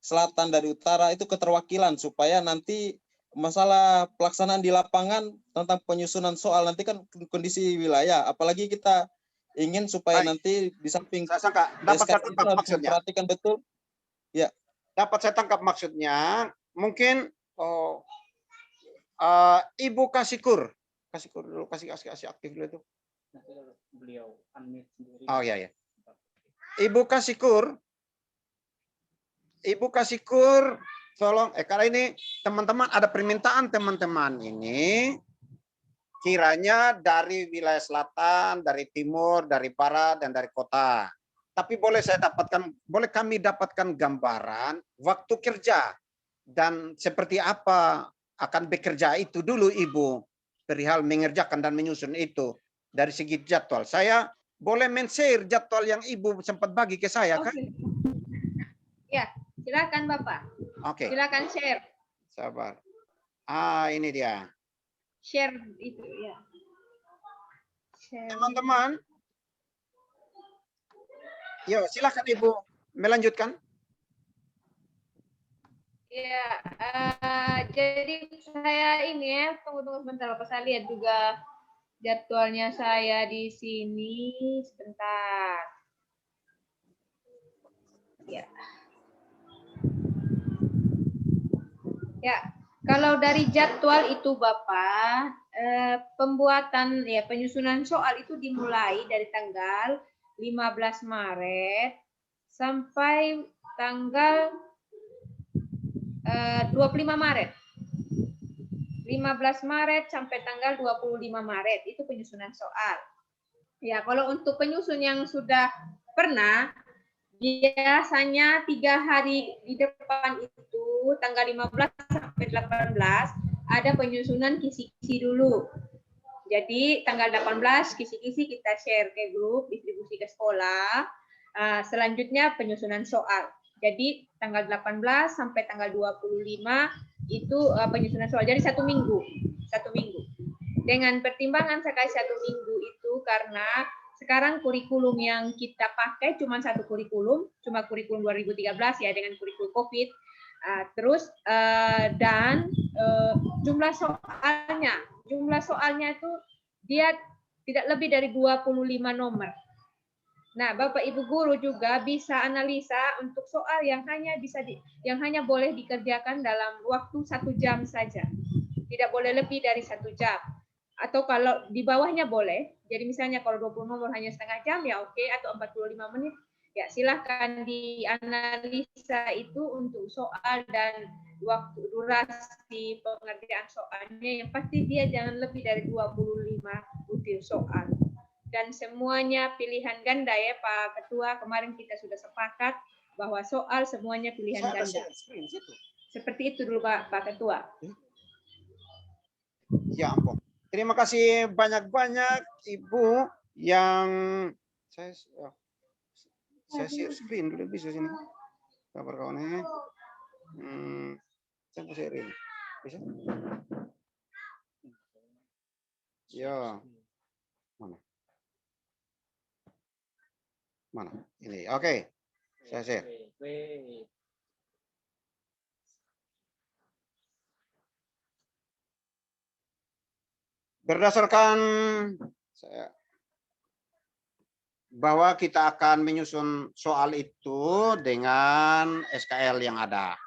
selatan, dari utara, itu keterwakilan supaya nanti masalah pelaksanaan di lapangan tentang penyusunan soal nanti kan kondisi wilayah, apalagi kita ingin supaya nanti di samping Saya sangka dapat saya SKS itu tangkap harus maksudnya. memperhatikan betul. Ya. Dapat saya tangkap maksudnya. Mungkin Ibu Kasikur dulu, kasih aktif dulu itu. Beliau unmute sendiri. Oh iya ya. Ibu Kasikur, tolong. Karena ini teman-teman ada permintaan teman-teman ini. Kiranya dari wilayah selatan, dari timur, dari barat, dan dari kota. Tapi boleh kami dapatkan gambaran waktu kerja dan seperti apa akan bekerja itu dulu Ibu, perihal mengerjakan dan menyusun itu dari segi jadwal. Saya boleh men-share jadwal yang Ibu sempat bagi ke saya kan? Ya, silakan Bapak. Oke. Silakan share. Sabar. Ini dia. Share itu ya. Teman-teman. Yo, silakan Ibu melanjutkan. Ya, jadi saya ini ya, tunggu sebentar, Bapak, saya lihat juga jadwalnya saya di sini sebentar. Ya. Ya, kalau dari jadwal itu Bapak, pembuatan ya penyusunan soal itu dimulai dari tanggal 15 Maret sampai tanggal 25 Maret. 15 Maret sampai tanggal 25 Maret itu penyusunan soal. Ya, kalau untuk penyusun yang sudah pernah, biasanya 3 hari di depan itu, tanggal 15 sampai 18, ada penyusunan kisi-kisi dulu. Jadi tanggal 18 kisi-kisi kita share ke grup, distribusi ke sekolah. Selanjutnya penyusunan soal. Jadi tanggal 18 sampai tanggal 25 itu penyusunan soal. Jadi 1 minggu. Dengan pertimbangan saya kasih 1 minggu itu karena sekarang kurikulum yang kita pakai cuma 1 kurikulum, cuma kurikulum 2013 ya dengan kurikulum COVID. Dan jumlah soalnya itu dia tidak lebih dari 25 nomor. Nah, Bapak Ibu guru juga bisa analisa untuk soal yang hanya boleh dikerjakan dalam waktu 1 jam saja. Tidak boleh lebih dari 1 jam. Atau kalau di bawahnya boleh. Jadi misalnya kalau 20 nomor hanya setengah jam ya oke, atau 45 menit. Ya silahkan dianalisa itu untuk soal dan waktu durasi pengerjaan soalnya. Yang pasti dia jangan lebih dari 25 butir soal. Dan semuanya pilihan ganda ya Pak Ketua. Kemarin kita sudah sepakat bahwa soal semuanya pilihan ganda. Seperti itu dulu Pak Ketua. Ya ampun. Terima kasih banyak-banyak Ibu yang saya share screen dulu bisa sini. Kabar kawannya. Saya mau share ini. Bisa? Ya. Mana? Ini. Oke. Saya share. Berdasarkan bahwa kita akan menyusun soal itu dengan SKL yang ada.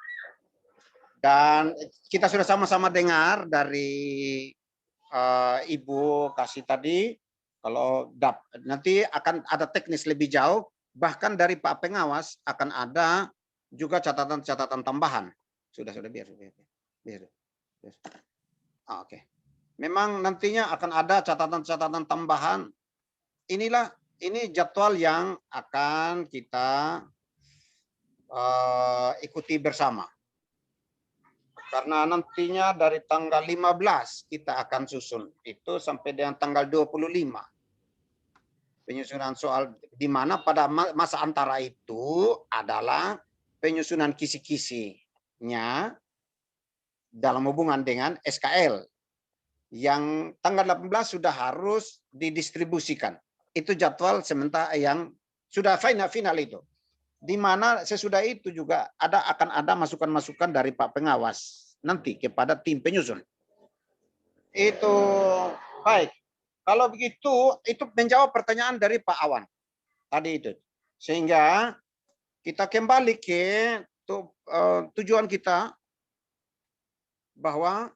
Dan kita sudah sama-sama dengar dari Ibu Kasih tadi, kalau nanti akan ada teknis lebih jauh, bahkan dari Pak Pengawas akan ada juga catatan-catatan tambahan. Sudah biar. Oke. Memang nantinya akan ada catatan-catatan tambahan. Ini jadwal yang akan kita ikuti bersama. Karena nantinya dari tanggal 15 kita akan susun itu sampai dengan tanggal 25. Penyusunan soal di mana pada masa antara itu adalah penyusunan kisi-kisinya dalam hubungan dengan SKL. Yang tanggal 18 sudah harus didistribusikan. itu jadwal sementara yang sudah final itu. Di mana sesudah itu juga akan ada masukan-masukan dari Pak Pengawas nanti kepada tim penyusun. Itu baik. Kalau begitu, itu menjawab pertanyaan dari Pak Awan tadi itu. Sehingga kita kembali ke tujuan kita bahwa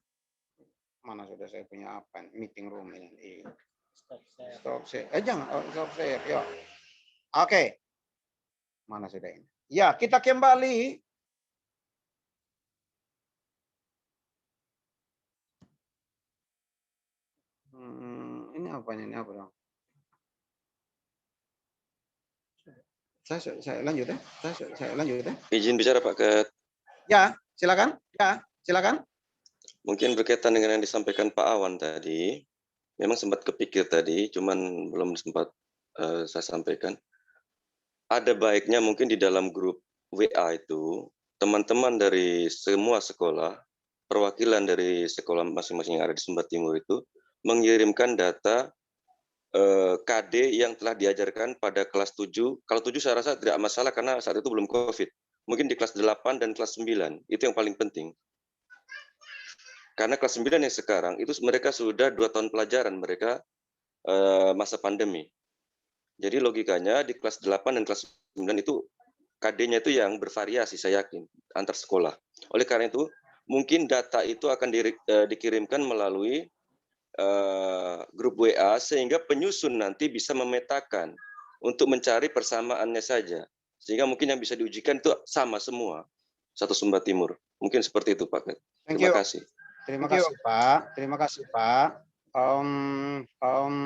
mana sudah saya punya apa meeting room ini. Stop share. Jangan stop share. Yuk. Oke. Mana sudah ini? Ya, kita kembali. Ini apa ini? Apa dong? Saya lanjut ya. Saya lanjut ya. Izin bicara Pak Ket. Ya, silakan. Ya, silakan. Mungkin berkaitan dengan yang disampaikan Pak Awan tadi, memang sempat kepikir tadi, cuman belum sempat saya sampaikan. Ada baiknya mungkin di dalam grup WA itu, teman-teman dari semua sekolah, perwakilan dari sekolah masing-masing yang ada di Sumba Timur itu, mengirimkan data KD yang telah diajarkan pada kelas 7. Kalau 7 saya rasa tidak masalah karena saat itu belum COVID. Mungkin di kelas 8 dan kelas 9, itu yang paling penting. Karena kelas 9 yang sekarang, itu mereka sudah 2 tahun pelajaran, mereka masa pandemi. Jadi logikanya di kelas 8 dan kelas 9 itu KD-nya itu yang bervariasi, saya yakin, antar sekolah. Oleh karena itu, mungkin data itu akan dikirimkan melalui grup WA, sehingga penyusun nanti bisa memetakan untuk mencari persamaannya saja. Sehingga mungkin yang bisa diujikan itu sama semua, satu Sumba Timur. Mungkin seperti itu, Pak. Terima kasih. Terima kasih, Pak. Terima kasih, Pak.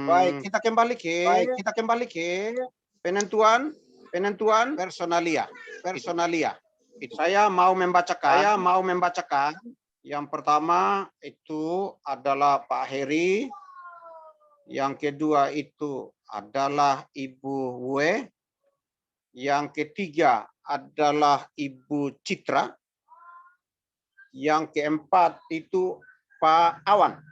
Baik, kita kembali ke penentuan personalia. Saya mau membacakan. Yang pertama itu adalah Pak Heri. Yang kedua itu adalah Ibu Wue. Yang ketiga adalah Ibu Citra. Yang keempat itu Pak Awan.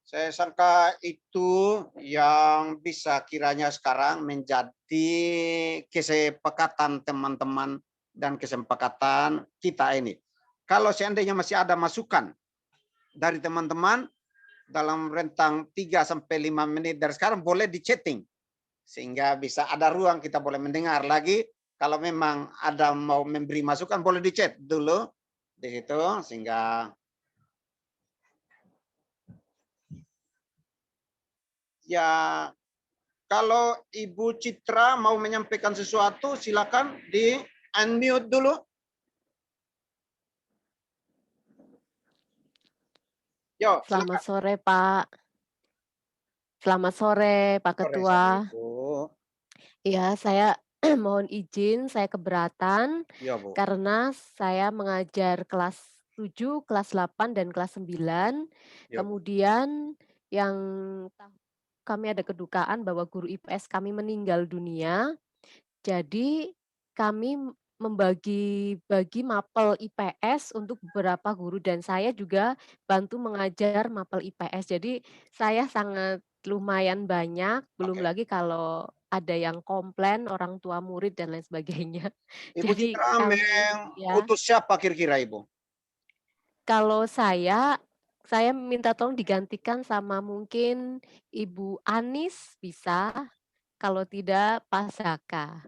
Saya sangka itu yang bisa kiranya sekarang menjadi kesepakatan teman-teman dan kesepakatan kita ini. Kalau seandainya masih ada masukan dari teman-teman dalam rentang 3-5 menit dari sekarang, boleh di-chatting. Sehingga bisa ada ruang kita boleh mendengar lagi. Kalau memang ada mau memberi masukan, boleh di-chat dulu di situ. Sehingga ya, kalau Ibu Citra mau menyampaikan sesuatu, silakan di-unmute dulu. Yo, Selamat sore, Pak. Selamat sore, Pak Ketua. Ya, saya mohon izin, saya keberatan Ya, Bu. karena saya mengajar kelas 7, kelas 8, dan kelas 9. Ya, Kemudian yang kami ada kedukaan bahwa guru IPS kami meninggal dunia. Jadi kami membagi-bagi mapel IPS untuk beberapa guru dan saya juga bantu mengajar mapel IPS. Jadi saya sangat lumayan banyak, belum lagi kalau ada yang komplain orang tua murid dan lain sebagainya. Ibu Jadi Citra kami ya, mengutus siapa kira-kira, Ibu? kalau saya minta tolong digantikan sama mungkin Ibu Anis bisa, kalau tidak Pak Zaka.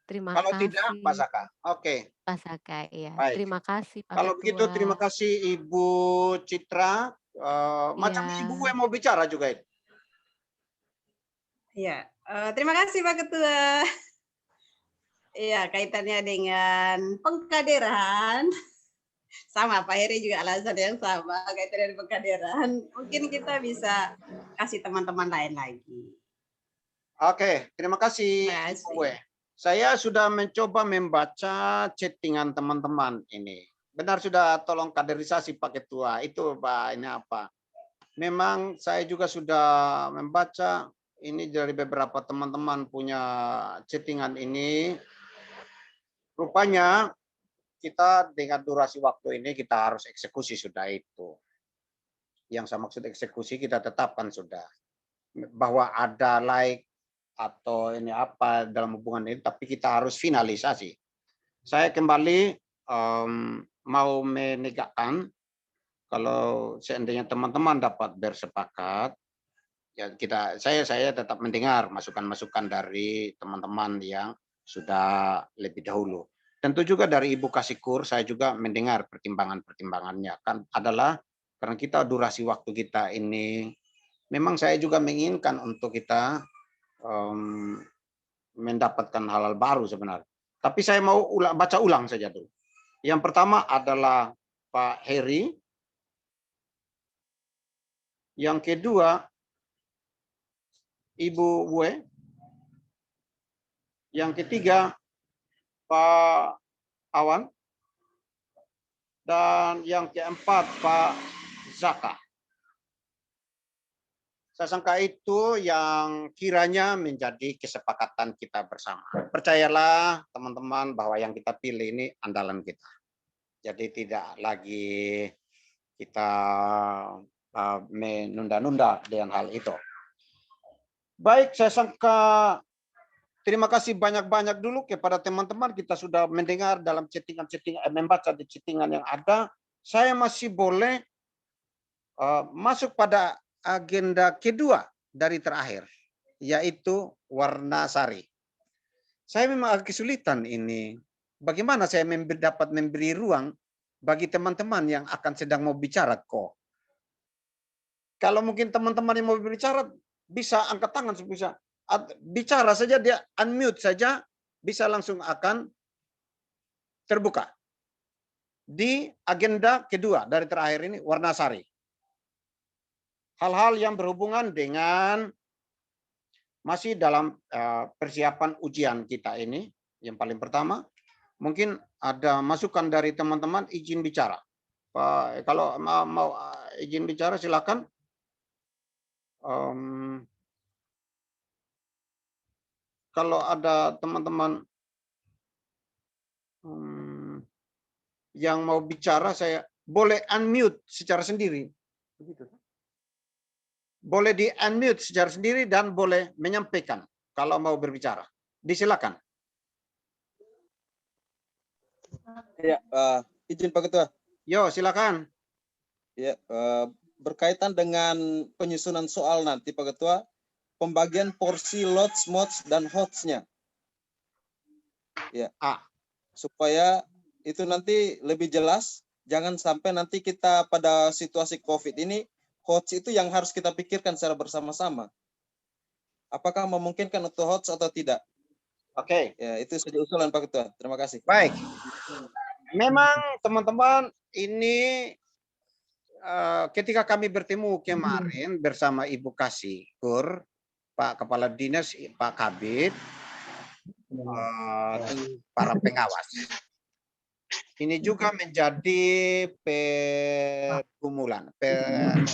Terima Kalau tidak, Pak kasih. Zaka. Oke. Pak Zaka, ya. Baik. Terima kasih Pak Kalau begitu, Ketua. terima kasih Ibu Citra. Macam Ya. Ibu yang mau bicara juga itu. Ya, terima kasih Pak Ketua. Iya, kaitannya dengan pengkaderan. Sama, Pak Heri juga alasan yang sama, kaitannya dengan pengkaderan. Mungkin kita bisa kasih teman-teman lain lagi. Oke, terima kasih. Saya sudah mencoba membaca chattingan teman-teman ini. Benar sudah, tolong kaderisasi Pak Ketua. Itu Pak, ini apa? Memang saya juga sudah membaca ini dari beberapa teman-teman punya chattingan ini. Rupanya kita dengan durasi waktu ini kita harus eksekusi sudah itu. Yang saya maksud eksekusi kita tetapkan sudah. bahwa ada like atau ini apa dalam hubungan ini, tapi kita harus finalisasi. Saya kembali mau menegakkan kalau seandainya teman-teman dapat bersepakat, ya saya tetap mendengar masukan-masukan dari teman-teman yang sudah lebih dahulu. Tentu juga dari Ibu Kasikur saya juga mendengar pertimbangan-pertimbangannya, kan adalah karena kita durasi waktu kita ini, memang saya juga menginginkan untuk kita mendapatkan hal-hal baru sebenarnya. Tapi saya mau baca ulang saja dulu. Yang pertama adalah Pak Heri. Yang kedua Ibu Wue. Yang ketiga Pak Awan. Dan yang keempat Pak Zaka. Saya sangka itu yang kiranya menjadi kesepakatan kita bersama. Percayalah teman-teman bahwa yang kita pilih ini andalan kita. Jadi tidak lagi kita menunda-nunda dengan hal itu. Baik, saya sangka terima kasih banyak-banyak dulu kepada teman-teman. Kita sudah mendengar dalam chattingan-chattingan, membaca di chattingan yang ada. Saya masih boleh masuk pada agenda kedua dari terakhir, yaitu warna sari. Saya memang agak kesulitan ini. Bagaimana saya dapat memberi ruang bagi teman-teman yang akan sedang mau bicara kok. Kalau mungkin teman-teman yang mau berbicara, bisa angkat tangan, bisa bicara saja, dia unmute saja, bisa langsung akan terbuka. Di agenda kedua dari terakhir ini, warna sari. Hal-hal yang berhubungan dengan masih dalam persiapan ujian kita ini, yang paling pertama, mungkin ada masukan dari teman-teman izin bicara. Pak, kalau mau izin bicara silakan. Kalau ada teman-teman yang mau bicara, saya boleh unmute secara sendiri. Begitu. Boleh di unmute secara sendiri dan boleh menyampaikan kalau mau berbicara. Disilakan. Ya, izin Pak Ketua. Yo, silakan. Ya, berkaitan dengan penyusunan soal nanti Pak Ketua, pembagian porsi lots, mods, dan hots-nya. Ya, supaya itu nanti lebih jelas, jangan sampai nanti kita pada situasi COVID ini, hots itu yang harus kita pikirkan secara bersama-sama. Apakah memungkinkan untuk hots atau tidak? Oke. Ya, itu saja usulan Pak Ketua. Terima kasih. Baik. Memang teman-teman ini ketika kami bertemu kemarin bersama Ibu Kasikur, Pak Kepala Dinas, Pak Kabid, para pengawas. Ini juga menjadi pergumulan,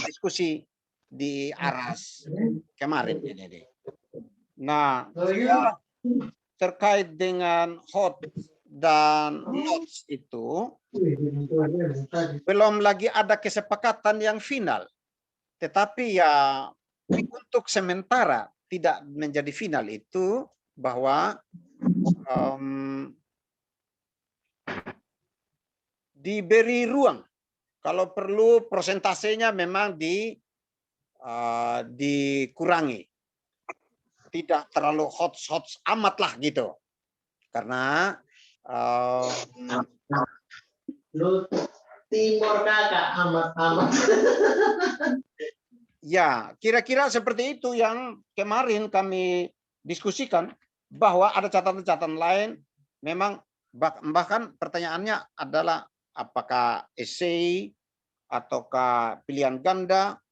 diskusi di Aras kemarin ini. Nah, terkait dengan hot dan notes itu belum lagi ada kesepakatan yang final. Tetapi ya untuk sementara tidak menjadi final itu bahwa diberi ruang. Kalau perlu prosentasenya memang dikurangi. Tidak terlalu hot amat lah gitu. Karena Timur kakak amat-amat. Ya, kira-kira seperti itu yang kemarin kami diskusikan, bahwa ada catatan-catatan lain. Memang bahkan pertanyaannya adalah apakah esai ataukah pilihan ganda.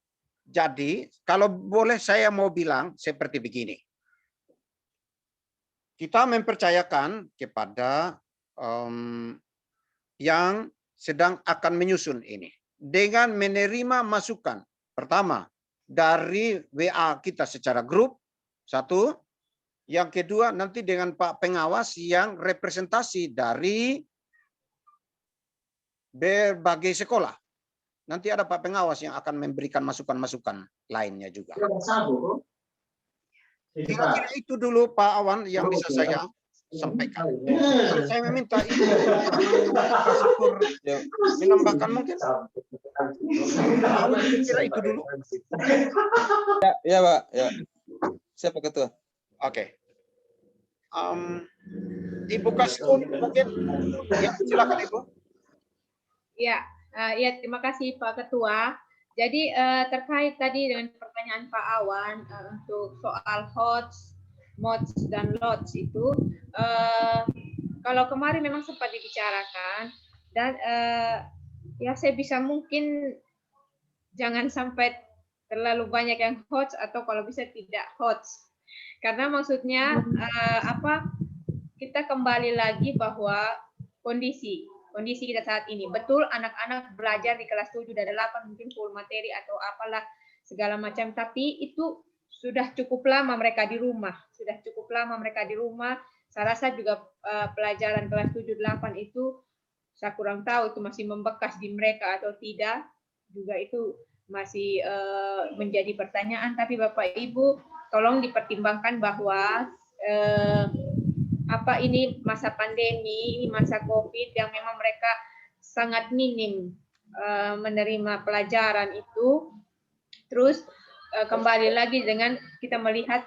Jadi kalau boleh saya mau bilang seperti begini. Kita mempercayakan kepada yang sedang akan menyusun ini dengan menerima masukan. Pertama, dari WA kita secara grup, satu. Yang kedua, nanti dengan Pak Pengawas yang representasi dari berbagai sekolah. Nanti ada Pak Pengawas yang akan memberikan masukan-masukan lainnya juga. Kira-kira itu dulu Pak Awan yang bisa saya sampaikan. Saya meminta Ibu Kasipur menambahkan mungkin. Pak Awan kira itu dulu. Ya Pak, ya. Siapa Ketua? Oke. Ibu Kasipur mungkin. Ya, silakan Ibu. Ya, ya terima kasih Pak Ketua. Jadi terkait tadi dengan pertanyaan Pak Awan untuk soal HOTS, MOTS dan LOTS itu, kalau kemarin memang sempat dibicarakan dan ya saya bisa mungkin jangan sampai terlalu banyak yang HOTS atau kalau bisa tidak HOTS, karena maksudnya kita kembali lagi bahwa kondisi kita saat ini. Betul anak-anak belajar di kelas 7 dan 8 mungkin full materi atau apalah segala macam, tapi itu sudah cukup lama mereka di rumah. Saya rasa juga pelajaran kelas 7 8 itu saya kurang tahu itu masih membekas di mereka atau tidak. Juga itu masih menjadi pertanyaan, tapi Bapak Ibu tolong dipertimbangkan bahwa ini masa pandemi, ini masa COVID yang memang mereka sangat minim menerima pelajaran itu. Terus kembali lagi dengan kita melihat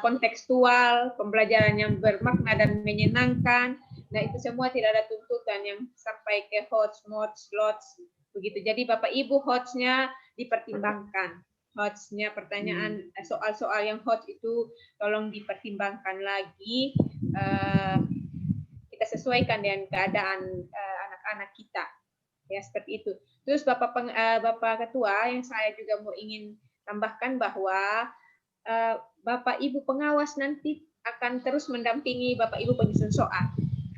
kontekstual, pembelajaran yang bermakna dan menyenangkan. Nah itu semua tidak ada tuntutan yang sampai ke HOTS, MOTS, LOTS begitu. Jadi Bapak Ibu HOTS-nya dipertimbangkan. HOTS-nya pertanyaan soal-soal yang HOTS itu tolong dipertimbangkan lagi. Kita sesuaikan dengan keadaan anak-anak kita, ya seperti itu. Terus Bapak Ketua, yang saya juga mau ingin tambahkan bahwa Bapak Ibu pengawas nanti akan terus mendampingi Bapak Ibu penyusun soal.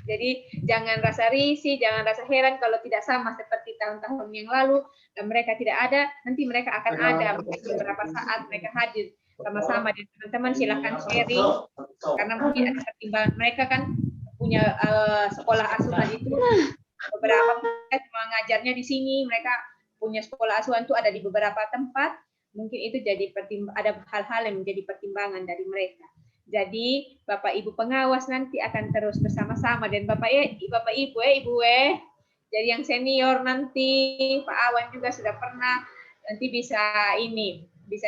Jadi jangan rasa risih, jangan rasa heran kalau tidak sama seperti tahun-tahun yang lalu dan mereka tidak ada. Nanti mereka akan ada beberapa saat mereka hadir sama-sama dan teman-teman silahkan sharing, karena mungkin ada pertimbangan mereka kan punya sekolah asuhan itu beberapa mengajarnya di sini, mereka punya sekolah asuhan itu ada di beberapa tempat, mungkin itu jadi ada hal-hal yang menjadi pertimbangan dari mereka. Jadi Bapak Ibu pengawas nanti akan terus bersama-sama dan Bapak Ibu jadi yang senior nanti Pak Awan juga sudah pernah, nanti bisa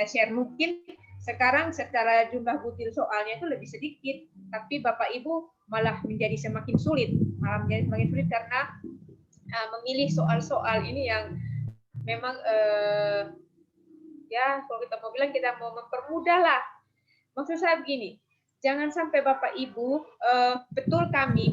share. Mungkin sekarang secara jumlah butir soalnya itu lebih sedikit, tapi Bapak Ibu malah menjadi semakin sulit karena memilih soal-soal ini yang memang ya kalau kita mau bilang kita mau mempermudah lah. Maksud saya begini, jangan sampai Bapak Ibu betul kami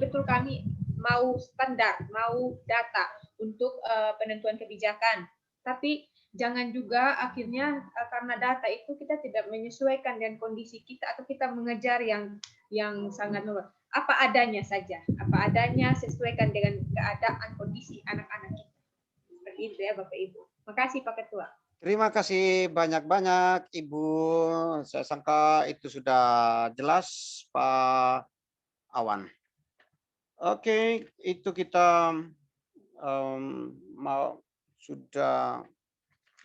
mau standar, mau data untuk penentuan kebijakan, tapi jangan juga akhirnya karena data itu kita tidak menyesuaikan dengan kondisi kita atau kita mengejar yang sangat apa adanya saja, sesuaikan dengan keadaan kondisi anak-anak kita. Seperti itu ya Bapak Ibu. Makasih Pak Ketua. Terima kasih banyak-banyak Ibu. Saya sangka itu sudah jelas Pak Awan. Oke, itu kita mau sudah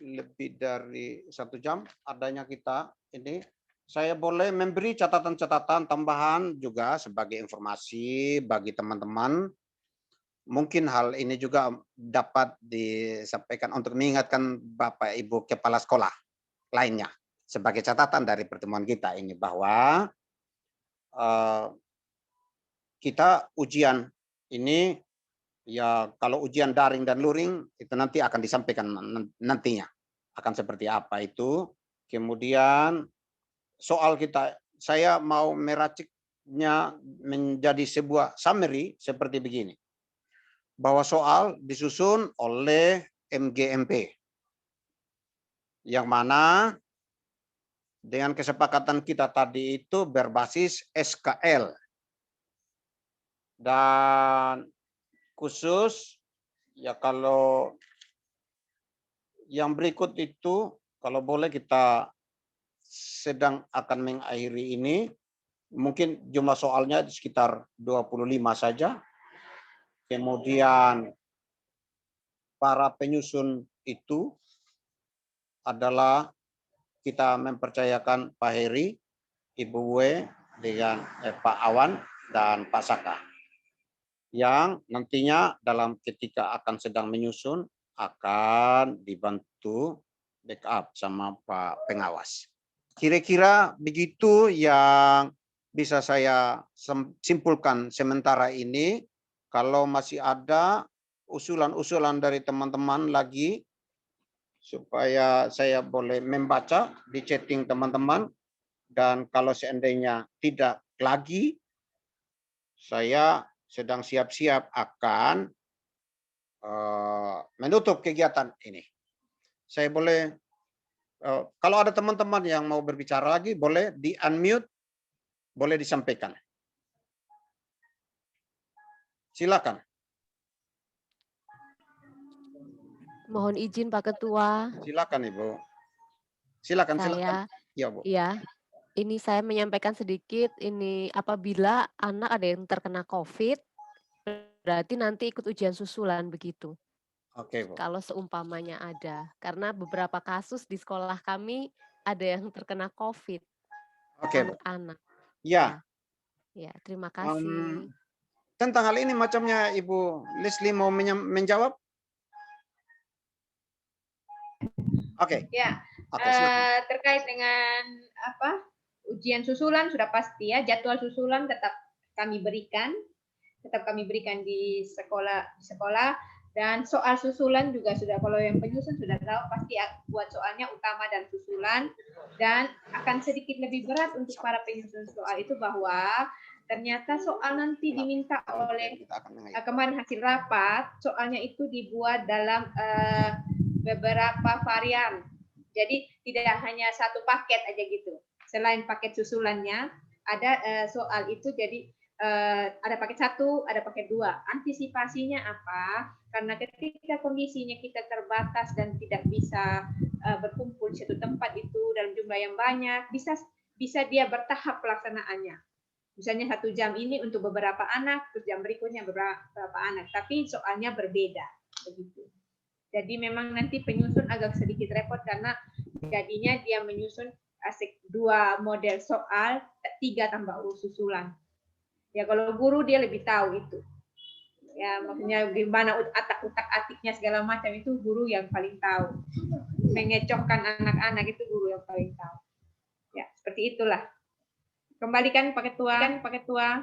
lebih dari 1 jam adanya kita ini. Saya boleh memberi catatan-catatan tambahan juga sebagai informasi bagi teman-teman. Mungkin hal ini juga dapat disampaikan untuk mengingatkan Bapak Ibu Kepala Sekolah lainnya sebagai catatan dari pertemuan kita ini bahwa kita ujian ini ya kalau ujian daring dan luring itu nanti akan disampaikan nantinya akan seperti apa itu. Kemudian soal kita, saya mau meraciknya menjadi sebuah summary seperti begini. Bahwa soal disusun oleh MGMP, yang mana dengan kesepakatan kita tadi itu berbasis SKL. Dan khusus, ya kalau yang berikut itu, kalau boleh kita sedang akan mengakhiri ini, mungkin jumlah soalnya sekitar 25 saja. Kemudian para penyusun itu adalah kita mempercayakan Pak Heri Ibu W dengan Pak Awan dan Pak Saka, yang nantinya dalam ketika akan sedang menyusun akan dibantu backup sama Pak Pengawas. Kira-kira begitu yang bisa saya simpulkan sementara ini. Kalau masih ada usulan-usulan dari teman-teman lagi, supaya saya boleh membaca di chatting teman-teman, dan kalau seandainya tidak lagi, saya sedang siap-siap akan menutup kegiatan ini. Saya boleh, kalau ada teman-teman yang mau berbicara lagi, boleh di-unmute, boleh disampaikan. Silakan. Mohon izin Pak Ketua. Silakan Ibu. Silakan. Ya Bu. Iya. Ini saya menyampaikan sedikit, ini apabila anak ada yang terkena COVID, berarti nanti ikut ujian susulan begitu. Oke, Bu. Kalau seumpamanya ada. Karena beberapa kasus di sekolah kami ada yang terkena COVID. Oke, Bu. Anak-anak. Ya. Ya, terima kasih. Tentang hal ini macamnya Ibu Leslie mau menjawab? Oke. Ya. Oke, terkait dengan ujian susulan sudah pasti ya, jadwal susulan tetap kami berikan di sekolah, dan soal susulan juga sudah, kalau yang penyusun sudah tahu pasti buat soalnya utama dan susulan, dan akan sedikit lebih berat untuk para penyusun soal itu bahwa ternyata soal nanti diminta oleh kemarin hasil rapat, soalnya itu dibuat dalam beberapa varian. Jadi tidak hanya satu paket aja gitu. Selain paket susulannya, ada soal itu jadi ada paket 1, ada paket 2. Antisipasinya apa? Karena ketika kondisinya kita terbatas dan tidak bisa berkumpul di satu tempat itu dalam jumlah yang banyak, bisa dia bertahap pelaksanaannya. Misalnya 1 jam ini untuk beberapa anak, terus jam berikutnya beberapa anak, tapi soalnya berbeda, begitu. Jadi memang nanti penyusun agak sedikit repot karena jadinya dia menyusun 2 model soal, 3 tambah susulan. Ya kalau guru dia lebih tahu itu. Ya maksudnya gimana utak-atiknya segala macam itu guru yang paling tahu. Mengecokkan anak-anak itu guru yang paling tahu. Ya seperti itulah. Kembalikan Pak Ketua.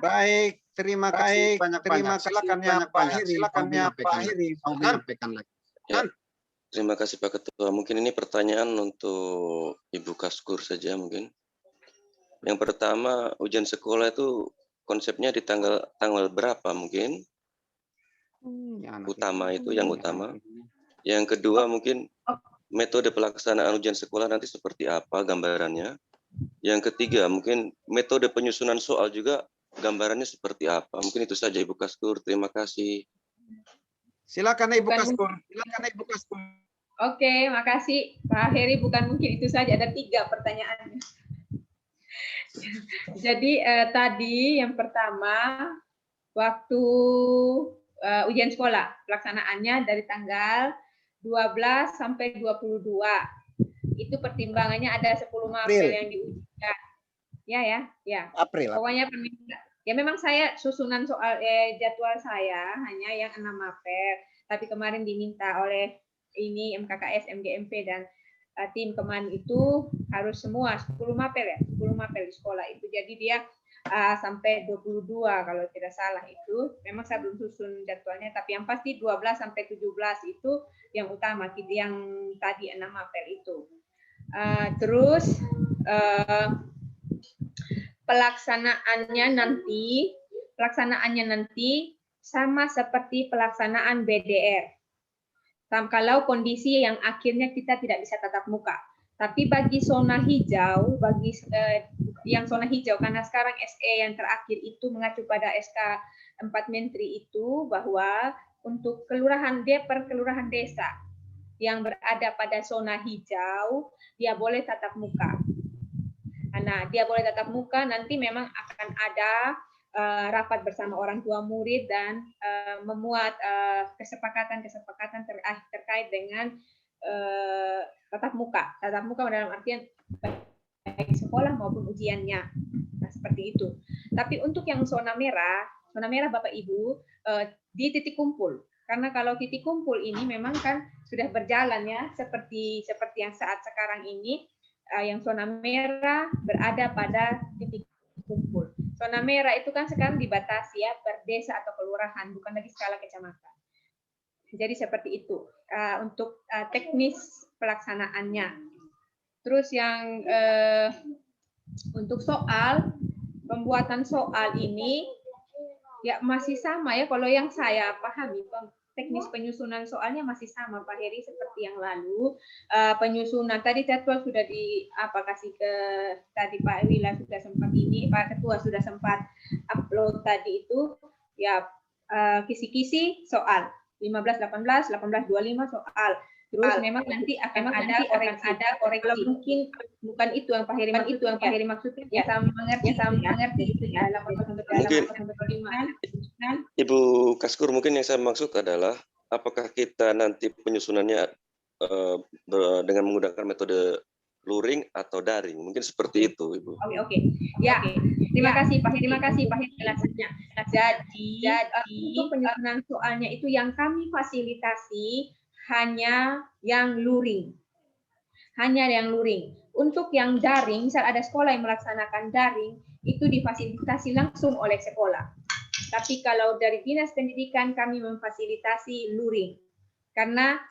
Baik, terima kasih banyak-banyak. Silakan ya Pak Heri. Menyampaikan lagi. Ya, terima kasih Pak Ketua. Mungkin ini pertanyaan untuk Ibu Kaskur saja mungkin. Yang pertama, ujian sekolah itu konsepnya di tanggal berapa mungkin? Utama itu yang utama. Yang kedua mungkin metode pelaksanaan ujian sekolah nanti seperti apa gambarannya. Yang ketiga mungkin metode penyusunan soal juga gambarannya seperti apa. Mungkin itu saja Ibu Kaskur. Terima kasih. Silakan Ibu Kaskur. Oke, makasih Pak Heri. Bukan mungkin itu saja, ada 3 pertanyaannya. Jadi tadi yang pertama waktu ujian sekolah pelaksanaannya dari tanggal 12 sampai 22. Itu pertimbangannya ada 10 mapel yang diujikan. Ya. April. Pokoknya ya memang saya susunan soal jadwal saya hanya yang 6 mapel, tapi kemarin diminta oleh ini MKKS, MGMP dan tim kemarin itu harus semua 10 mapel ya, 10 mapel di sekolah itu. Jadi dia sampai 22 kalau tidak salah itu. Memang saya belum susun jadwalnya, tapi yang pasti 12 sampai 17 itu yang utama, yang tadi 6 mapel itu. Terus pelaksanaannya nanti sama seperti pelaksanaan BDR. Kalau kondisi yang akhirnya kita tidak bisa tatap muka. Tapi bagi zona hijau, yang zona hijau, karena sekarang SE yang terakhir itu mengacu pada SK 4 Menteri itu, bahwa untuk kelurahan per kelurahan desa yang berada pada zona hijau, dia boleh tatap muka. Nah, dia boleh tatap muka, nanti memang akan ada rapat bersama orang tua murid dan memuat kesepakatan terkait dengan tatap muka dalam artian baik sekolah maupun ujiannya. seperti itu. Tapi untuk yang zona merah Bapak Ibu di titik kumpul. Karena kalau titik kumpul ini memang kan sudah berjalan ya, seperti yang saat sekarang ini, yang zona merah berada pada titik kumpul. Zona merah itu kan sekarang dibatasi ya per desa atau kelurahan, bukan lagi skala kecamatan. Jadi seperti itu untuk teknis pelaksanaannya. Terus yang untuk pembuatan soal ini ya masih sama ya, kalau yang saya pahami teknis penyusunan soalnya masih sama Pak Heri seperti yang lalu. Penyusunan tadi jadwal sudah kasih ke tadi Pak Wila sudah sempat Pak Ketua sudah sempat upload tadi itu ya, kisi-kisi soal 15, 18, 18, 25 soal. Terus memang nanti akan ada koreksi. Kalau mungkin bukan itu yang Pak Heri maksudnya, ya sama mengerti itu ya. Mungkin Ibu Kaskur, mungkin yang saya maksud adalah apakah kita nanti penyusunannya dengan menggunakan metode luring atau daring, mungkin seperti itu, Ibu. Oke. Ya, terima kasih Pak Heri penjelasannya. Jadi untuk penyusunan soalnya itu yang kami fasilitasi hanya yang luring. Untuk yang daring, misal ada sekolah yang melaksanakan daring, itu difasilitasi langsung oleh sekolah. Tapi kalau dari Dinas Pendidikan kami memfasilitasi luring. Karena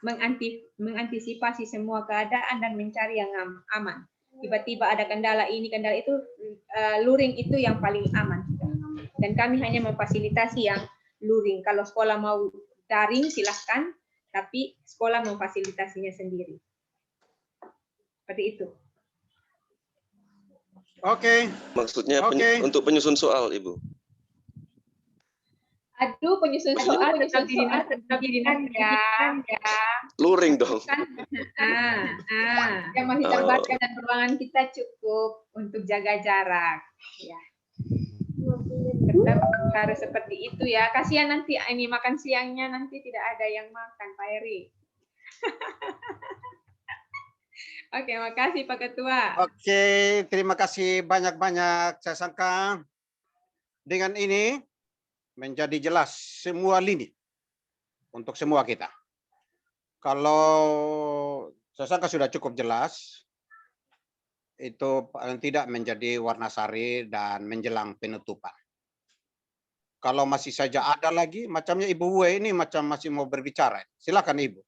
mengantisipasi semua keadaan dan mencari yang aman. Tiba-tiba ada kendala ini, kendala itu, luring itu yang paling aman. Dan kami hanya memfasilitasi yang luring. Kalau sekolah mau daring, silahkan. Tapi sekolah memfasilitasinya sendiri. Seperti itu. Oke. Maksudnya untuk penyusun soal, Ibu. Aduh, penyusun soal tetap di dinas ya. Luring dong. Yang masih terbatas dan ruangan kita cukup untuk jaga jarak. Ya. Tetap harus seperti itu ya. Kasihan nanti ini makan siangnya nanti tidak ada yang makan, Pak Heri. Oke, makasih Pak Ketua. Oke, terima kasih banyak-banyak. Saya sangka dengan ini menjadi jelas semua lini untuk semua kita. Kalau saya sangka sudah cukup jelas, itu paling tidak menjadi warna sari dan menjelang penutupan. Kalau masih saja ada lagi, macamnya Ibu Wei ini macam masih mau berbicara. Silakan Ibu.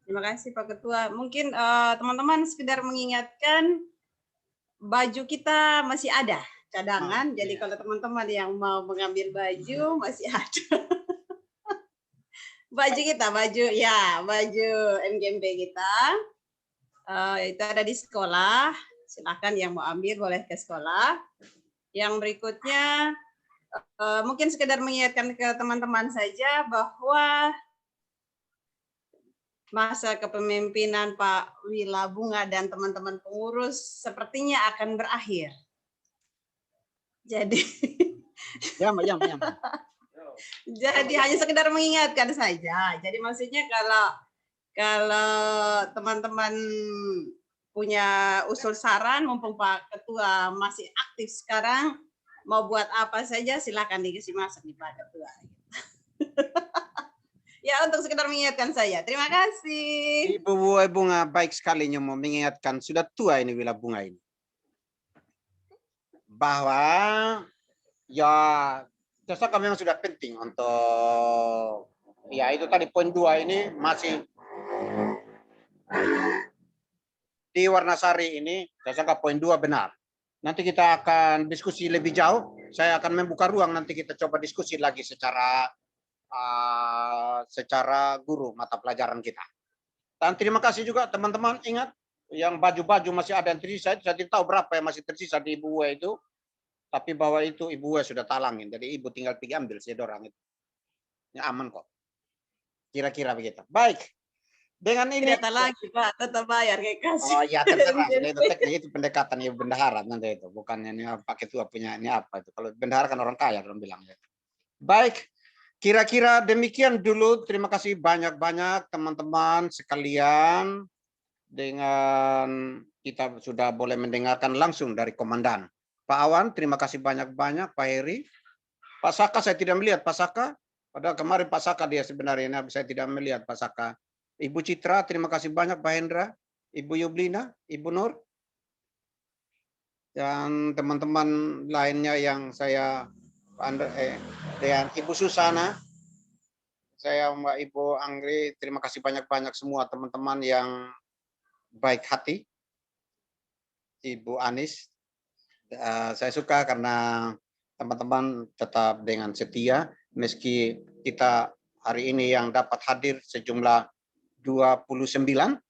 Terima kasih Pak Ketua. Mungkin teman-teman sekedar mengingatkan baju kita masih ada cadangan. Jadi kalau teman-teman yang mau mengambil baju masih ada. Baju kita, baju MGMP kita. Itu ada di sekolah. Silakan yang mau ambil boleh ke sekolah. Yang berikutnya mungkin sekedar mengingatkan ke teman-teman saja bahwa masa kepemimpinan Pak Wila Bunga dan teman-teman pengurus sepertinya akan berakhir. Jadi jadi hanya sekedar mengingatkan saja. Jadi maksudnya kalau teman-teman punya usul saran, mumpung Pak Ketua masih aktif sekarang, mau buat apa saja silakan dikasih masuk di Pak Ketua. Ya, untuk sekedar mengingatkan saya. Terima kasih. Ibu Wei Bunga baik sekali mau mengingatkan, sudah tua ini Wila Bunga ini. Bahwa ya saya memang sudah penting untuk ya itu tadi poin 2 ini masih di warna sari ini, saya sangka poin 2 benar. Nanti kita akan diskusi lebih jauh. Saya akan membuka ruang nanti kita coba diskusi lagi secara guru mata pelajaran kita. Dan terima kasih juga teman-teman, ingat yang baju-baju masih ada yang tersisa, saya tidak tahu berapa yang masih tersisa di Ibu Wei itu, tapi bahwa itu Ibu Wei sudah talangin, jadi Ibu tinggal pergi ambil sedorang itu. Ya aman kok. Kira-kira begitu. Baik. Dengan ini Ternyata lagi Pak, tetap bayar kayak kasih. Oh ya terserah, itu teknik itu pendekatan ya bendahara nanti itu, bukannya ini pakai tua punya ini apa itu. Kalau bendahara kan orang kaya orang bilang. Baik. Kira-kira demikian dulu. Terima kasih banyak-banyak teman-teman sekalian. Dengan kita sudah boleh mendengarkan langsung dari komandan Pak Awan, terima kasih banyak-banyak. Pak Heri. Pak Saka saya tidak melihat. Pak Saka, padahal kemarin Pak Saka dia sebenarnya, saya tidak melihat Pak Saka. Ibu Citra, terima kasih banyak Pak Hendra. Ibu Yublina, Ibu Nur. Dan teman-teman lainnya yang saya, dan Ibu Susana, saya Mbak Ibu Anggri, terima kasih banyak-banyak semua teman-teman yang baik hati. Ibu Anis, saya suka karena teman-teman tetap dengan setia, meski kita hari ini yang dapat hadir sejumlah 29,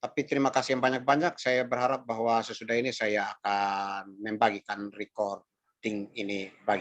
tapi terima kasih yang banyak-banyak. Saya berharap bahwa sesudah ini saya akan membagikan recording ini bagi